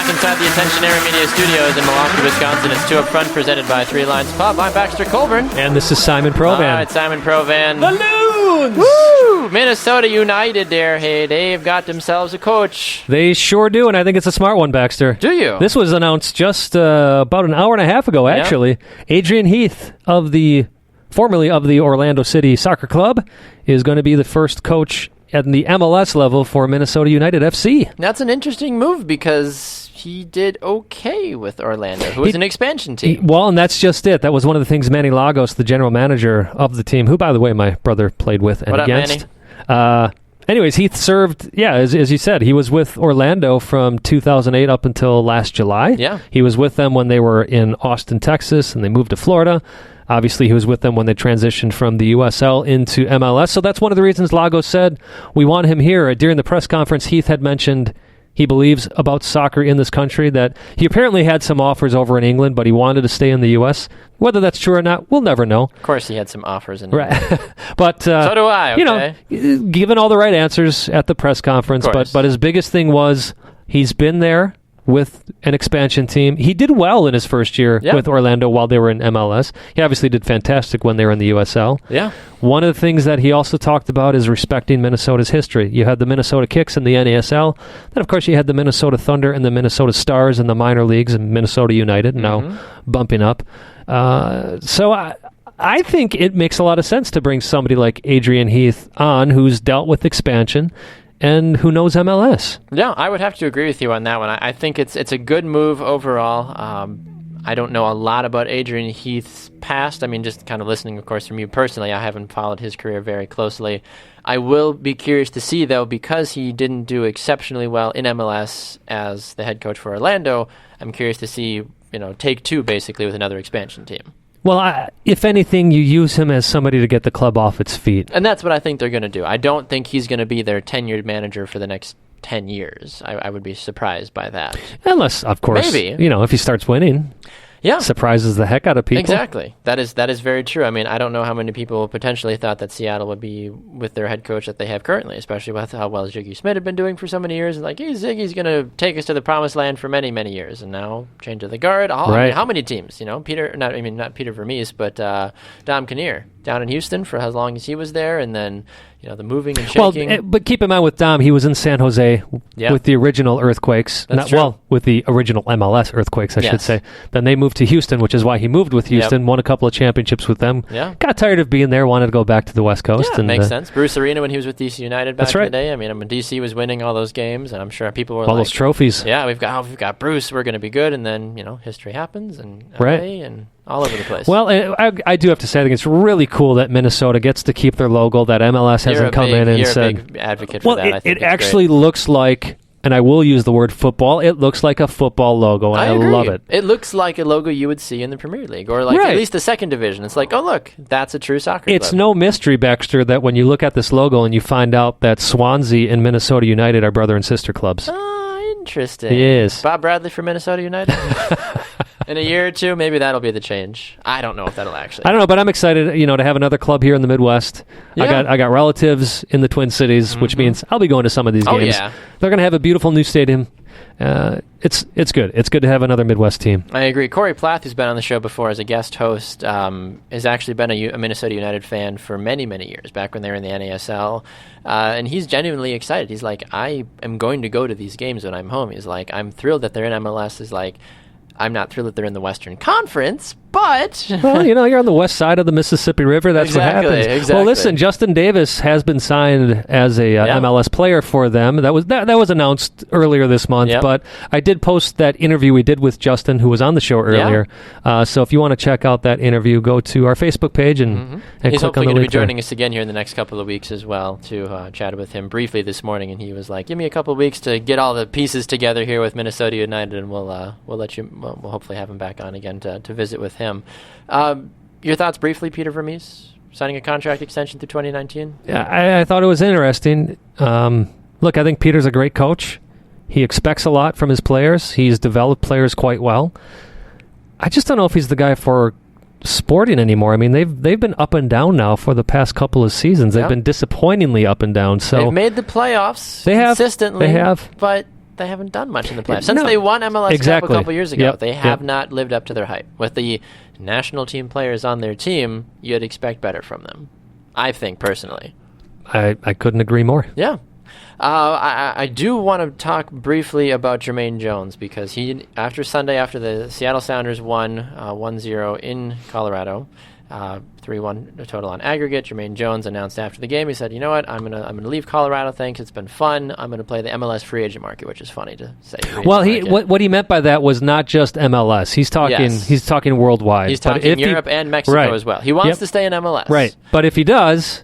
S1: Inside the Attentionary Media Studios in Milwaukee, Wisconsin. It's Two Up Front, presented by Three Lions Pub. I'm Baxter Colburn.
S2: And this is Simon Provan.
S1: All right, Simon Provan.
S2: Balloons!
S1: Woo! Minnesota United there. Hey, they've got themselves a coach.
S2: They sure do, and I think it's a smart one, Baxter.
S1: Do you?
S2: This was announced just about an hour and a half ago, actually. Yep. Adrian Heath, formerly of the Orlando City Soccer Club, is going to be the first coach at the MLS level for Minnesota United FC.
S1: That's an interesting move because he did okay with Orlando, who was an expansion team.
S2: And that's just it. That was one of the things Manny Lagos, the general manager of the team, who, by the way, my brother played with and against. Anyways, Heath served, as you said, he was with Orlando from 2008 up until last July.
S1: Yeah.
S2: He was with them when they were in Austin, Texas, and they moved to Florida. Obviously, he was with them when they transitioned from the USL into MLS. So that's one of the reasons Lagos said, we want him here. During the press conference, Heath had mentioned he believes about soccer in this country, that he apparently had some offers over in England, but he wanted to stay in the U.S. Whether that's true or not, we'll never know.
S1: Of course he had some offers in
S2: England. Right. But,
S1: so do I, okay?
S2: Given all the right answers at the press conference, but his biggest thing was he's been there with an expansion team. He did well in his first year with Orlando while they were in MLS. He obviously did fantastic when they were in the USL.
S1: Yeah.
S2: One of the things that he also talked about is respecting Minnesota's history. You had the Minnesota Kicks in the NASL. Then, of course, you had the Minnesota Thunder and the Minnesota Stars in the minor leagues, and Minnesota United now bumping up. So I think it makes a lot of sense to bring somebody like Adrian Heath on, who's dealt with expansion and who knows MLS.
S1: Yeah, I would have to agree with you on that one. I think it's a good move overall. I don't know a lot about Adrian Heath's past. I mean, just kind of listening, of course, from you personally, I haven't followed his career very closely. I will be curious to see, though, because he didn't do exceptionally well in MLS as the head coach for Orlando, I'm curious to see, take two, basically, with another expansion team.
S2: Well, if anything, you use him as somebody to get the club off its feet.
S1: And that's what I think they're going to do. I don't think he's going to be their tenured manager for the next 10 years. I would be surprised by that.
S2: Unless, of course,
S1: maybe.
S2: If he starts winning. Yeah. Surprises the heck out of people.
S1: Exactly. That is very true. I mean, I don't know how many people potentially thought that Seattle would be with their head coach that they have currently, especially with how well Ziggy Smith had been doing for so many years. And Ziggy's going to take us to the promised land for many, many years. And now, change of the guard. I mean, how many teams? Not Peter Vermees, but Dom Kinnear down in Houston for as long as he was there. And then, the moving and shaking.
S2: Well, but keep in mind with Dom, he was in San Jose with the original Earthquakes. With the original MLS Earthquakes, I should say. Then they moved to Houston, which is why he moved with Houston, won a couple of championships with them. Yeah. Got tired of being there, wanted to go back to the West Coast.
S1: Yeah, and makes sense. Bruce Arena when he was with DC United back in the day. I mean, when DC was winning all those games, and I'm sure people were
S2: all those trophies.
S1: Yeah, we've got Bruce, we're going to be good. And then, history happens, and LA, and all over the place.
S2: Well, I do have to say, I think it's really cool that Minnesota gets to keep their logo, that MLS hasn't come in and said...
S1: You're a big advocate for that. I think
S2: it actually looks like, and I will use the word football, it looks like a football logo, and I love it.
S1: It looks like a logo you would see in the Premier League, or at least the second division. It's like, oh, look, that's a true soccer club.
S2: It's no mystery, Baxter, that when you look at this logo and you find out that Swansea and Minnesota United are brother and sister clubs.
S1: Interesting.
S2: Yes.
S1: Bob Bradley for Minnesota United? In a year or two, maybe that'll be the change. I don't know if that'll actually.
S2: I don't know, but I'm excited, to have another club here in the Midwest.
S1: Yeah.
S2: I got relatives in the Twin Cities, which means I'll be going to some of these games.
S1: Yeah.
S2: They're going to have a beautiful new stadium. It's good. It's good to have another Midwest team.
S1: I agree. Corey Plath, who's been on the show before as a guest host, has actually been a Minnesota United fan for many, many years, back when they were in the NASL. And he's genuinely excited. He's like, I am going to go to these games when I'm home. He's like, I'm thrilled that they're in MLS. He's like, I'm not thrilled that they're in the Western Conference, but...
S2: Well, you're on the west side of the Mississippi River. That's what happens.
S1: Exactly.
S2: Well, listen, Justin Davis has been signed as a MLS player for them. That was announced earlier this month, but I did post that interview we did with Justin, who was on the show earlier. So if you want to check out that interview, go to our Facebook page and
S1: he's
S2: click on the link.
S1: He's hopefully going to be joining us again here in the next couple of weeks as well, to chat with him briefly this morning, and he was like, give me a couple of weeks to get all the pieces together here with Minnesota United, and we'll let you... We'll hopefully have him back on again to visit with him. Your thoughts briefly, Peter Vermees, signing a contract extension through 2019?
S2: Yeah, I thought it was interesting. Look, I think Peter's a great coach. He expects a lot from his players. He's developed players quite well. I just don't know if he's the guy for Sporting anymore. I mean, they've been up and down now for the past couple of seasons. They've been disappointingly up and down. So
S1: they've made the playoffs consistently.
S2: They have.
S1: But they haven't done much in the playoffs. Since they won MLS Cup a couple years ago, they have not lived up to their hype. With the national team players on their team, you'd expect better from them, I think, personally.
S2: I couldn't agree more.
S1: Yeah. I do want to talk briefly about Jermaine Jones, because after Sunday, after the Seattle Sounders won 1-0 in Colorado, 3-1 total on aggregate, Jermaine Jones announced after the game, he said, you know what, I'm gonna leave Colorado, thanks, it's been fun, I'm gonna play the MLS free agent market, which is funny to say.
S2: Well, what he meant by that was not just MLS. He's talking worldwide.
S1: He's talking Europe and Mexico as well. He wants to stay in MLS.
S2: Right. But if he does,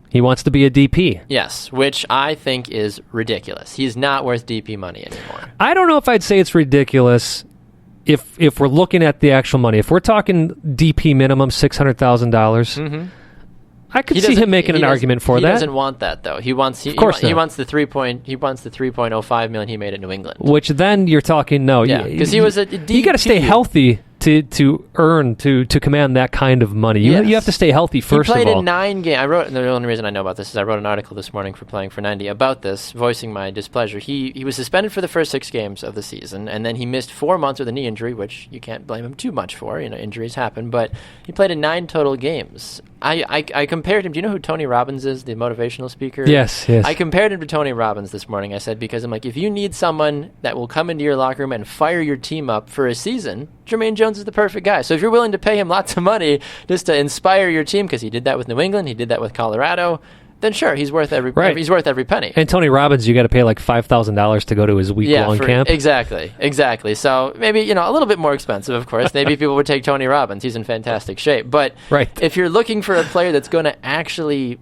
S2: he wants to be a DP.
S1: Yes, which I think is ridiculous. He's not worth DP money anymore.
S2: I don't know if I'd say it's ridiculous if we're looking at the actual money. If we're talking DP minimum $600,000, I could see him making an argument for that.
S1: He doesn't want that, though. He wants the $3.05 million he made at New England.
S2: Which then you're talking
S1: because he was a DP.
S2: You got to stay healthy to command that kind of money. You have to stay healthy first of all.
S1: He played in 9 games. The only reason I know about this is I wrote an article this morning for Playing for 90 about this, voicing my displeasure. He was suspended for the first 6 games of the season, and then he missed 4 months with a knee injury, which you can't blame him too much for. Injuries happen, but he played in 9 total games. I compared him. Do you know who Tony Robbins is, the motivational speaker?
S2: Yes.
S1: I compared him to Tony Robbins this morning. I said, because I'm like, if you need someone that will come into your locker room and fire your team up for a season, Jermaine Jones is the perfect guy. So if you're willing to pay him lots of money just to inspire your team, because he did that with New England, he did that with Colorado, then sure, he's worth every penny.
S2: And Tony Robbins, you got to pay like $5,000 to go to his week-long camp.
S1: Exactly. So maybe a little bit more expensive, of course. Maybe people would take Tony Robbins. He's in fantastic shape. But if you're looking for a player that's going to actually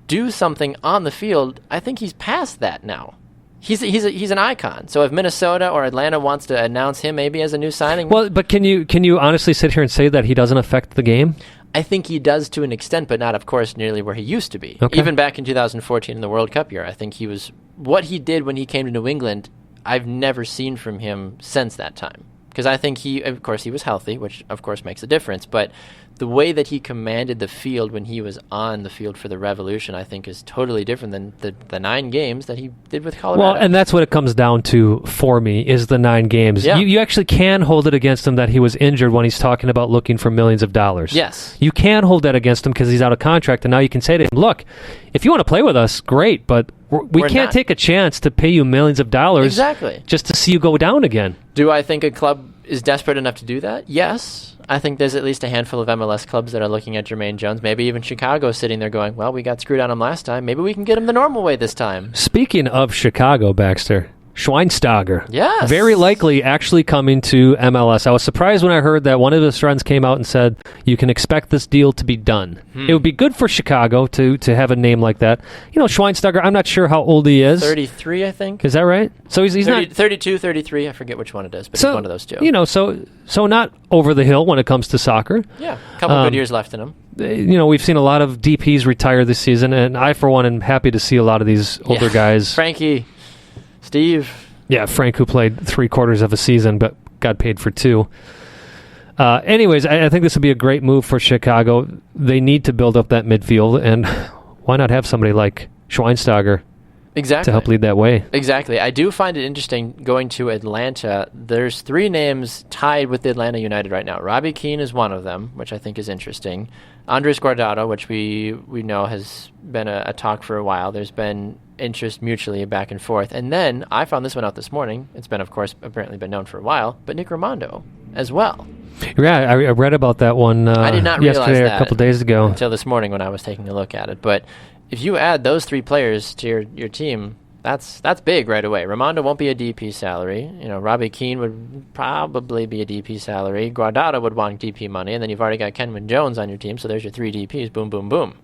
S1: do something on the field, I think he's past that now. He's an icon. So if Minnesota or Atlanta wants to announce him maybe as a new signing,
S2: but can you honestly sit here and say that he doesn't affect the game?
S1: I think he does to an extent, but not, of course, nearly where he used to be. Okay. Even back in 2014 in the World Cup year, I think he was... What he did when he came to New England, I've never seen from him since that time. Because I think he was healthy, which, of course, makes a difference, but the way that he commanded the field when he was on the field for the Revolution, I think, is totally different than the 9 games that he did with Colorado.
S2: Well, and that's what it comes down to for me, is the 9 games. Yeah. You actually can hold it against him that he was injured when he's talking about looking for millions of dollars.
S1: Yes.
S2: You can hold that against him because he's out of contract, and now you can say to him, look, if you want to play with us, great, but we can't take a chance to pay you millions of dollars just to see you go down again.
S1: Do I think a club is desperate enough to do that? Yes. I think there's at least a handful of MLS clubs that are looking at Jermaine Jones. Maybe even Chicago sitting there going, well, we got screwed on him last time. Maybe we can get him the normal way this time.
S2: Speaking of Chicago, Baxter, Schweinsteiger.
S1: Yes.
S2: Very likely actually coming to MLS. I was surprised when I heard that one of his friends came out and said, you can expect this deal to be done. It would be good for Chicago to have a name like that. Schweinsteiger, I'm not sure how old he is.
S1: 33, I think.
S2: Is that right? So he's
S1: 30,
S2: not...
S1: 32, 33, I forget which one it is, but he's one of those two.
S2: So not over the hill when it comes to soccer.
S1: Yeah, a couple good years left in him.
S2: We've seen a lot of DPs retire this season, and I, for one, am happy to see a lot of these older guys.
S1: Frankie, Steve.
S2: Yeah, Frank, who played 3/4 of a season but got paid for 2. Anyways, I think this would be a great move for Chicago. They need to build up that midfield, and why not have somebody like Schweinsteiger to help lead that way?
S1: Exactly. I do find it interesting going to Atlanta. There's 3 names tied with the Atlanta United right now. Robbie Keane is one of them, which I think is interesting. Andres Guardado, which we know has been a talk for a while. There's been interest mutually back and forth. And then I found this one out this morning. It's been, of course, apparently been known for a while, but Nick Rimando as well.
S2: Yeah, I read about that one
S1: I did not realize
S2: yesterday or
S1: that
S2: a couple days ago.
S1: Until this morning when I was taking a look at it. But if you add those 3 players to your team, that's big right away. Rimando won't be a DP salary. Robbie Keane would probably be a DP salary. Guardado would want DP money, and then you've already got Kenwin Jones on your team, so there's your 3 DPs. Boom, boom, boom.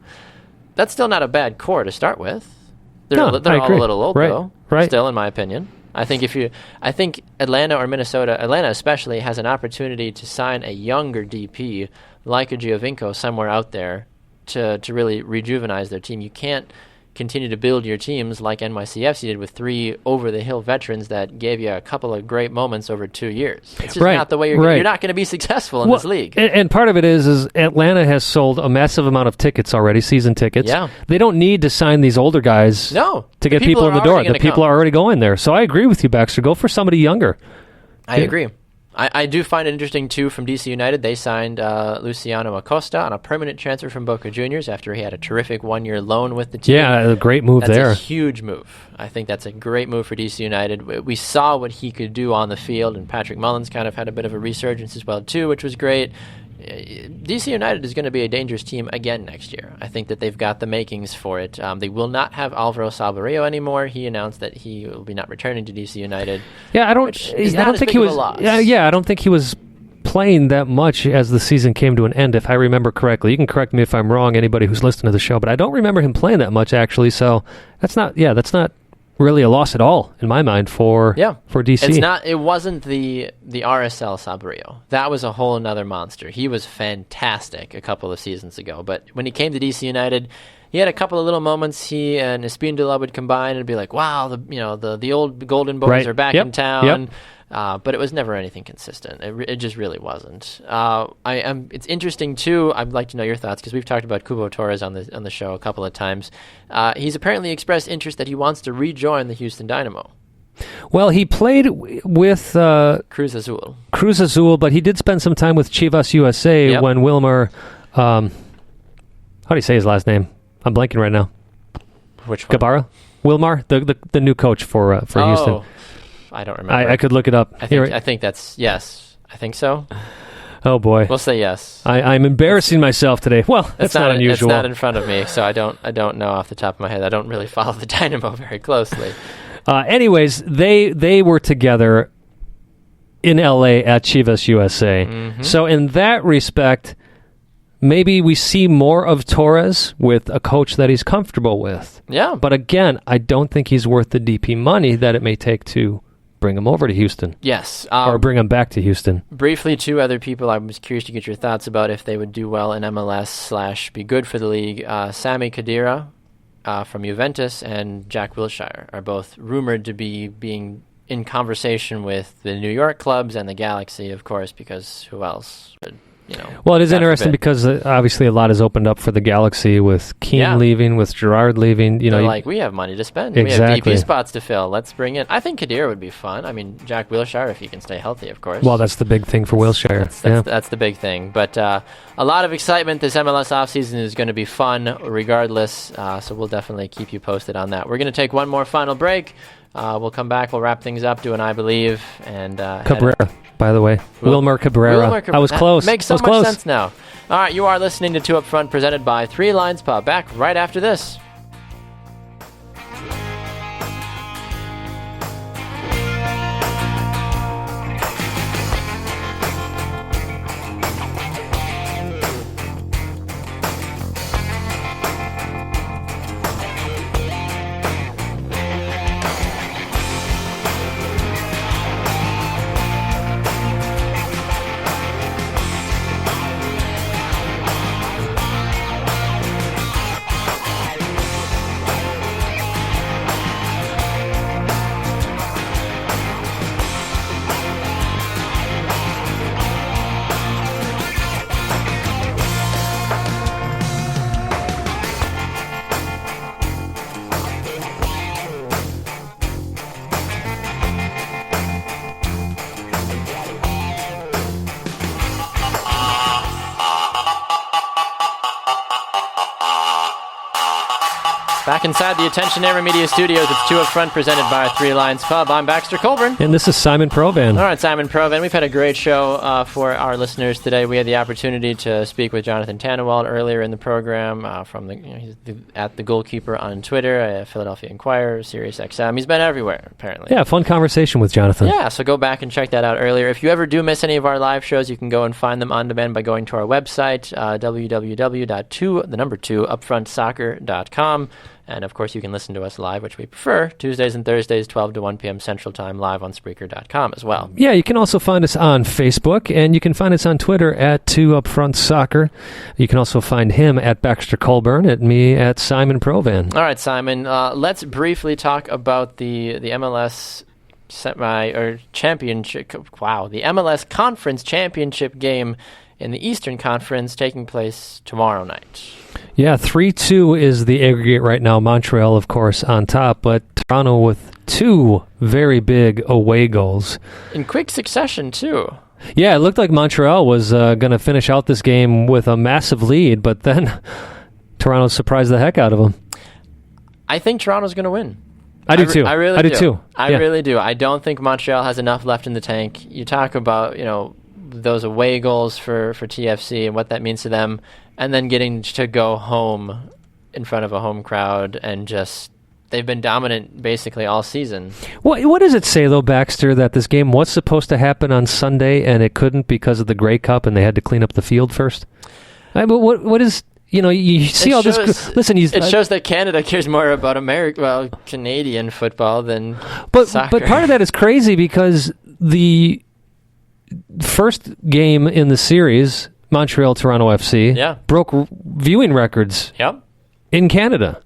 S1: That's still not a bad core to start with. They're all a little old, though. Right. Still, in my opinion. I think Atlanta or Minnesota, Atlanta especially, has an opportunity to sign a younger DP like a Giovinco somewhere out there to really rejuvenize their team. You can't continue to build your teams like NYCFC did with 3 over-the-hill veterans that gave you a couple of great moments over 2 years. It's just not the way you're not going to be successful in this league.
S2: And part of it is Atlanta has sold a massive amount of tickets already, season tickets.
S1: Yeah.
S2: They don't need to sign these older guys to get people in the door. The people are already going there. So I agree with you, Baxter. Go for somebody younger.
S1: I agree. I do find it interesting, too, from DC United. They signed Luciano Acosta on a permanent transfer from Boca Juniors after he had a terrific 1-year loan with the team.
S2: Yeah, a great move there.
S1: That's a huge move. I think that's a great move for DC United. We saw what he could do on the field, and Patrick Mullins kind of had a bit of a resurgence as well, too, which was great. DC United is going to be a dangerous team again next year. I think that they've got the makings for it. They will not have Alvaro Salvario anymore. He announced that he will be not returning to DC United.
S2: Yeah, I don't think he was. I don't think he was playing that much as the season came to an end, if I remember correctly. You can correct me if I'm wrong, anybody who's listening to the show, but I don't remember him playing that much actually. So that's not really a loss at all in my mind for DC.
S1: It wasn't the RSL Sabrio. That was a whole nother monster. He was fantastic a couple of seasons ago, but when he came to DC United, he had a couple of little moments. He and Espíndola would combine and be like, "Wow, the old Golden Boys are back in town." Yep. But it was never anything consistent. It just really wasn't. It's interesting too. I'd like to know your thoughts because we've talked about Cubo Torres on the show a couple of times. He's apparently expressed interest that he wants to rejoin the Houston Dynamo.
S2: Well, he played with
S1: Cruz
S2: Azul, but he did spend some time with Chivas USA when Wilmer. How do you say his last name? I'm blanking right now.
S1: Which one?
S2: Gabarra? Wilmar, the new coach for Houston.
S1: I don't remember.
S2: I could look it up.
S1: I think that's yes. I think so.
S2: Oh boy,
S1: we'll say yes.
S2: I'm embarrassing myself today. Well, that's not unusual.
S1: It's not in front of me, so I don't know off the top of my head. I don't really follow the Dynamo very closely.
S2: Anyways, they were together in LA at Chivas USA. Mm-hmm. So in that respect, maybe we see more of Torres with a coach that he's comfortable with.
S1: Yeah.
S2: But again, I don't think he's worth the DP money that it may take to bring him over to Houston.
S1: Yes.
S2: Or bring him back to Houston.
S1: Briefly, 2 other people I was curious to get your thoughts about if they would do well in MLS / be good for the league. Sami Khedira from Juventus and Jack Wilshere are both rumored to be being in conversation with the New York clubs and the Galaxy, of course, because who else would...
S2: Well, it is interesting because obviously a lot has opened up for the Galaxy with Keane leaving, with Gerrard leaving.
S1: They're we have money to spend.
S2: Exactly.
S1: We have DP spots to fill. Let's bring in. I think Khedira would be fun. I mean, Jack Wilshere, if he can stay healthy, of course.
S2: Well, that's the big thing for Wilshere.
S1: That's the big thing. But a lot of excitement. This MLS offseason is going to be fun regardless. So we'll definitely keep you posted on that. We're going to take one more final break. We'll come back. We'll wrap things up, do an I Believe. And
S2: Cabrera, by the way. Wilmer Cabrera. I was close.
S1: That makes so much sense now. All right, you are listening to 2 Up Front, presented by 3 Lions Pub. Back right after this. Back inside the Attention Era Media Studios, it's 2 Up Front presented by Three Lions Pub. I'm Baxter Colburn.
S2: And this is Simon Provan.
S1: All right, Simon Provan. We've had a great show for our listeners today. We had the opportunity to speak with Jonanthan Tannewald earlier in the program he's at the goalkeeper on Twitter, Philadelphia Inquirer, Sirius XM. He's been everywhere, apparently.
S2: Yeah, fun conversation with Jonathan.
S1: Yeah, so go back and check that out earlier. If you ever do miss any of our live shows, you can go and find them on demand by going to our website, www.upfrontsoccer.com. And, of course, you can listen to us live, which we prefer, Tuesdays and Thursdays, 12 to 1 p.m. Central Time, live on Spreaker.com as well.
S2: Yeah, you can also find us on Facebook, and you can find us on Twitter at 2UpFrontSoccer. You can also find him at Baxter Colburn, at me at Simon Provan.
S1: All right, Simon, let's briefly talk about the MLS championship. Wow, the MLS Conference Championship game in the Eastern Conference taking place tomorrow night.
S2: Yeah, 3-2 is the aggregate right now. Montreal, of course, on top, but Toronto with 2 very big away goals.
S1: In quick succession, too.
S2: Yeah, it looked like Montreal was going to finish out this game with a massive lead, but then Toronto surprised the heck out of them.
S1: I think Toronto's going to win.
S2: I do too.
S1: I really do.
S2: Too.
S1: I really do. I don't think Montreal has enough left in the tank. You talk about, those away goals for TFC and what that means to them, and then getting to go home in front of a home crowd and they've been dominant basically all season.
S2: What does it say, though, Baxter, that this game was supposed to happen on Sunday and it couldn't because of the Grey Cup and they had to clean up the field first? But what is... you see all this... Listen,
S1: it shows that Canada cares more about Canadian football than soccer.
S2: But part of that is crazy because the first game in the series, Montreal-Toronto FC, broke viewing records in Canada.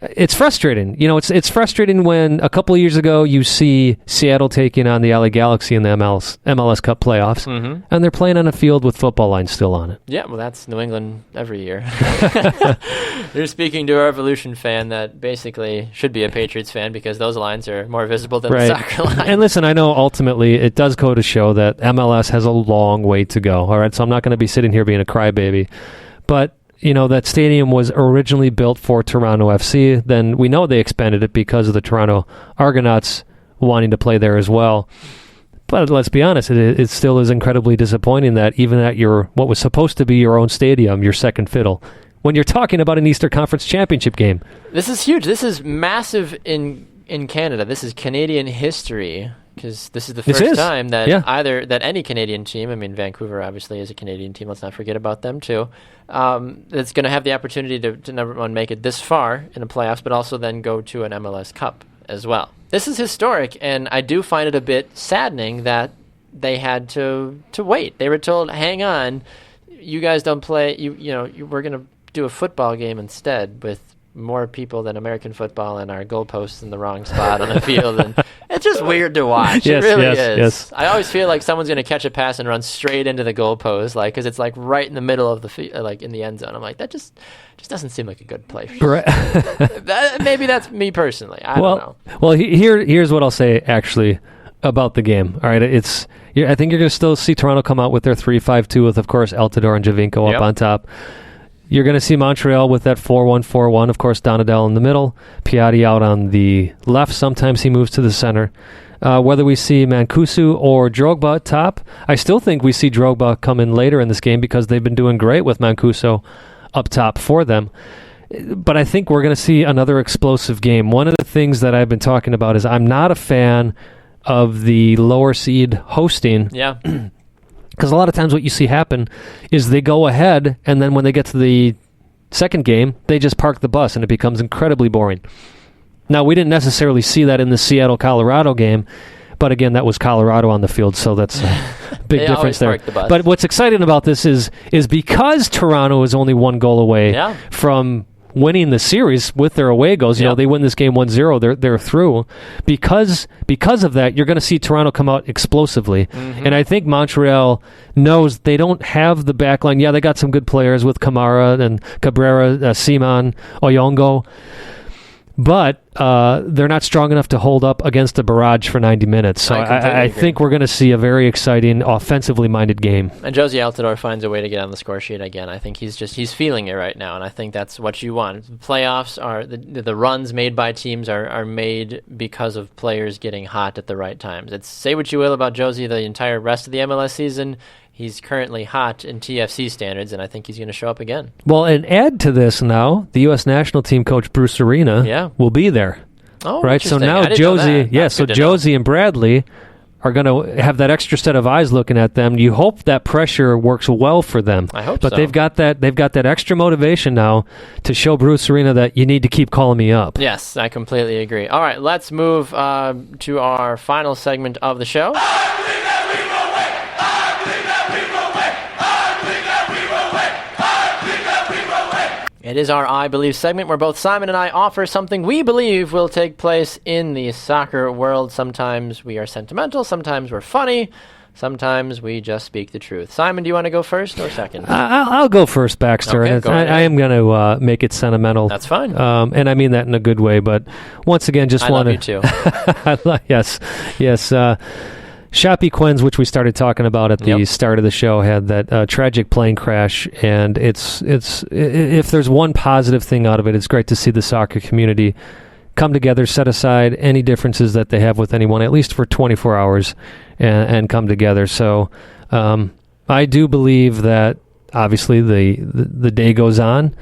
S2: It's frustrating. It's frustrating when a couple of years ago you see Seattle taking on the LA Galaxy in the MLS Cup playoffs, and they're playing on a field with football lines still on it.
S1: Yeah, well, that's New England every year. You're speaking to a Revolution fan that basically should be a Patriots fan because those lines are more visible than the soccer lines.
S2: And listen, I know ultimately it does go to show that MLS has a long way to go. All right, so I'm not going to be sitting here being a crybaby, but that stadium was originally built for Toronto FC. Then we know they expanded it because of the Toronto Argonauts wanting to play there as well. But let's be honest, it still is incredibly disappointing that even at what was supposed to be your own stadium, your second fiddle, when you're talking about an Eastern Conference Championship game.
S1: This is huge. This is massive in Canada. This is Canadian history. Because this is the first time that that any Canadian team, Vancouver obviously is a Canadian team, let's not forget about them too, that's going to have the opportunity to number one, make it this far in the playoffs, but also then go to an MLS Cup as well. This is historic, and I do find it a bit saddening that they had to wait. They were told, hang on, you guys don't play, we're going to do a football game instead with more people than American football and our goalposts in the wrong spot on the field, and it's just weird to watch. It really is. Yes. I always feel like someone's going to catch a pass and run straight into the goalpost, because it's right in the middle of the in the end zone. I'm like, that just doesn't seem like a good play.
S2: Right.
S1: Maybe that's me personally. I don't know.
S2: Well, here's what I'll say actually about the game. All right, I think you're going to still see Toronto come out with their 3-5-2 with, of course, Altidore and Javinko up on top. You're going to see Montreal with that 4-1-4-1. Of course, Donadell in the middle. Piatti out on the left. Sometimes he moves to the center. Whether we see Mancuso or Drogba top, I still think we see Drogba come in later in this game because they've been doing great with Mancuso up top for them. But I think we're going to see another explosive game. One of the things that I've been talking about is I'm not a fan of the lower seed hosting.
S1: Yeah.
S2: Because a lot of times what you see happen is they go ahead, and then when they get to the second game, they just park the bus, and it becomes incredibly boring. Now, we didn't necessarily see that in the Seattle-Colorado game, but again, that was Colorado on the field, so that's a big difference there. But what's exciting about this is because Toronto is only one goal away from winning the series with their away goals. They win this game 1-0. They're through. Because of that, you're going to see Toronto come out explosively. And I think Montreal knows they don't have the back line. Yeah, they got some good players with Kamara and Cabrera, Simon, Oyongo. But they're not strong enough to hold up against a barrage for 90 minutes. So I think we're going to see a very exciting, offensively minded game.
S1: And Josie Altidore finds a way to get on the score sheet again. I think he's feeling it right now, and I think that's what you want. The playoffs are the runs made by teams are made because of players getting hot at the right times. It's say what you will about Josie the entire rest of the MLS season. He's currently hot in TFC standards, and I think he's going to show up again.
S2: Well, and add to this now, the U.S. national team coach Bruce Arena will be there.
S1: Oh,
S2: right. So now Josie and Bradley are going to have that extra set of eyes looking at them. You hope that pressure works well for them.
S1: I hope
S2: but
S1: so.
S2: They've got that extra motivation now to show Bruce Arena that you need to keep calling me up.
S1: Yes, I completely agree. All right, let's move to our final segment of the show. It is our I Believe segment where both Simon and I offer something we believe will take place in the soccer world. Sometimes we are sentimental, sometimes we're funny, sometimes we just speak the truth. Simon, do you want to go first or second?
S2: I'll go first, Baxter.
S1: Okay,
S2: and I am going to make it sentimental.
S1: That's fine.
S2: And I mean that in a good way. But once again, just want to...
S1: I love you too.
S2: Yes. Shoppy Quins, which we started talking about at the start of the show, had that tragic plane crash, and it's if there's one positive thing out of it, it's great to see the soccer community come together, set aside any differences that they have with anyone, at least for 24 hours, and come together. So I do believe that obviously the day goes on.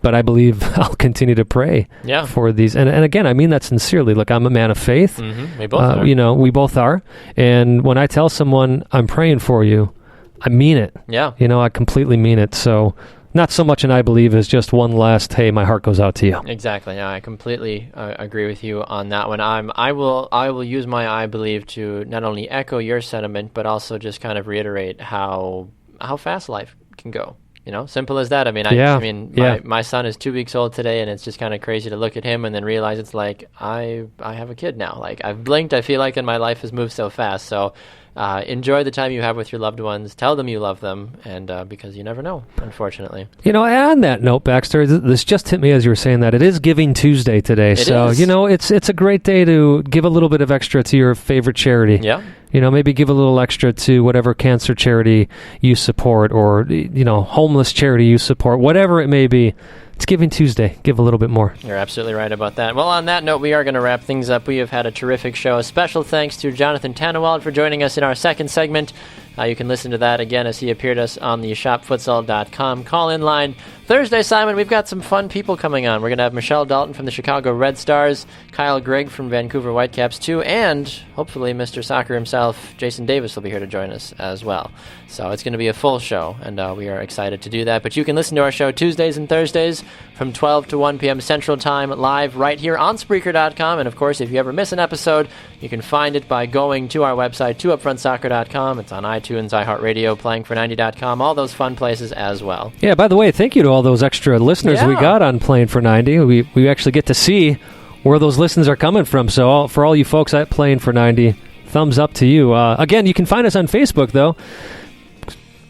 S2: But I believe I'll continue to pray for these. And again, I mean that sincerely. Look, I'm a man of faith.
S1: Mm-hmm. We both are.
S2: We both are. And when I tell someone I'm praying for you, I mean it.
S1: Yeah.
S2: I completely mean it. So not so much an I believe as just one last, hey, my heart goes out to you.
S1: Exactly. Yeah, I completely agree with you on that one. I will use my I believe to not only echo your sentiment, but also just kind of reiterate how fast life can go. Simple as that. I mean, my son is 2 weeks old today, and it's just kind of crazy to look at him and then realize it's like I have a kid now. Like I've blinked, I feel like, and my life has moved so fast. So enjoy the time you have with your loved ones. Tell them you love them, and because you never know, unfortunately.
S2: On that note, Baxter, this just hit me as you were saying that. It is Giving Tuesday today,
S1: it is.
S2: It's a great day to give a little bit of extra to your favorite charity.
S1: Yeah.
S2: Maybe give a little extra to whatever cancer charity you support or, homeless charity you support, whatever it may be. It's Giving Tuesday. Give a little bit more.
S1: You're absolutely right about that. Well, on that note, we are going to wrap things up. We have had a terrific show. A special thanks to Jonanthan Tannewald for joining us in our second segment. You can listen to that again as he appeared us on the shopfutsal.com call-in line. Thursday, Simon, we've got some fun people coming on. We're going to have Michelle Dalton from the Chicago Red Stars, Kyle Gregg from Vancouver Whitecaps 2, and hopefully Mr. Soccer himself, Jason Davis, will be here to join us as well. So it's going to be a full show, and we are excited to do that. But you can listen to our show Tuesdays and Thursdays from 12 to 1 p.m. Central Time live right here on Spreaker.com. And, of course, if you ever miss an episode, you can find it by going to our website, 2upfrontsoccer.com. It's on iTunes, iHeartRadio, playingfor90.com, all those fun places as well.
S2: Yeah, by the way, thank you to all those extra listeners we got on Playing for 90. We actually get to see where those listens are coming from. So for all you folks at Playing for 90, thumbs up to you. Again, you can find us on Facebook, though.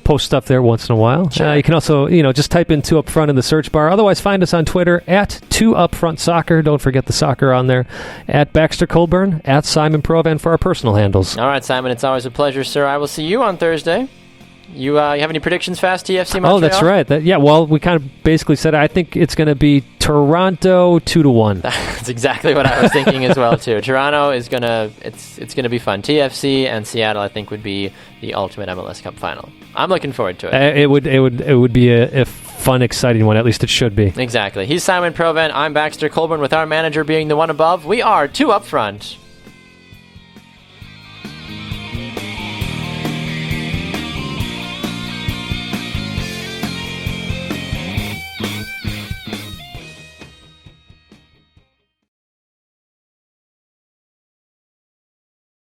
S2: Post stuff there once in a while.
S1: Sure.
S2: You can also, just type in 2 Up Front in the search bar. Otherwise, find us on Twitter at 2 Up Front Soccer. Don't forget the soccer on there. At Baxter Colburn, at Simon Provan for our personal handles.
S1: All right, Simon, it's always a pleasure, sir. I will see you on Thursday. You have any predictions fast, TFC Montreal?
S2: Oh, that's right. Well, we kind of basically said I think it's going to be Toronto 2-1.
S1: That's exactly what I was thinking as well, too. Toronto is going to it's going to be fun. TFC and Seattle, I think, would be the ultimate MLS Cup final. I'm looking forward to it.
S2: It would be a fun, exciting one. At least it should be.
S1: Exactly. He's Simon Provan. I'm Baxter Colburn, with our manager being the one above. We are 2 Up Front.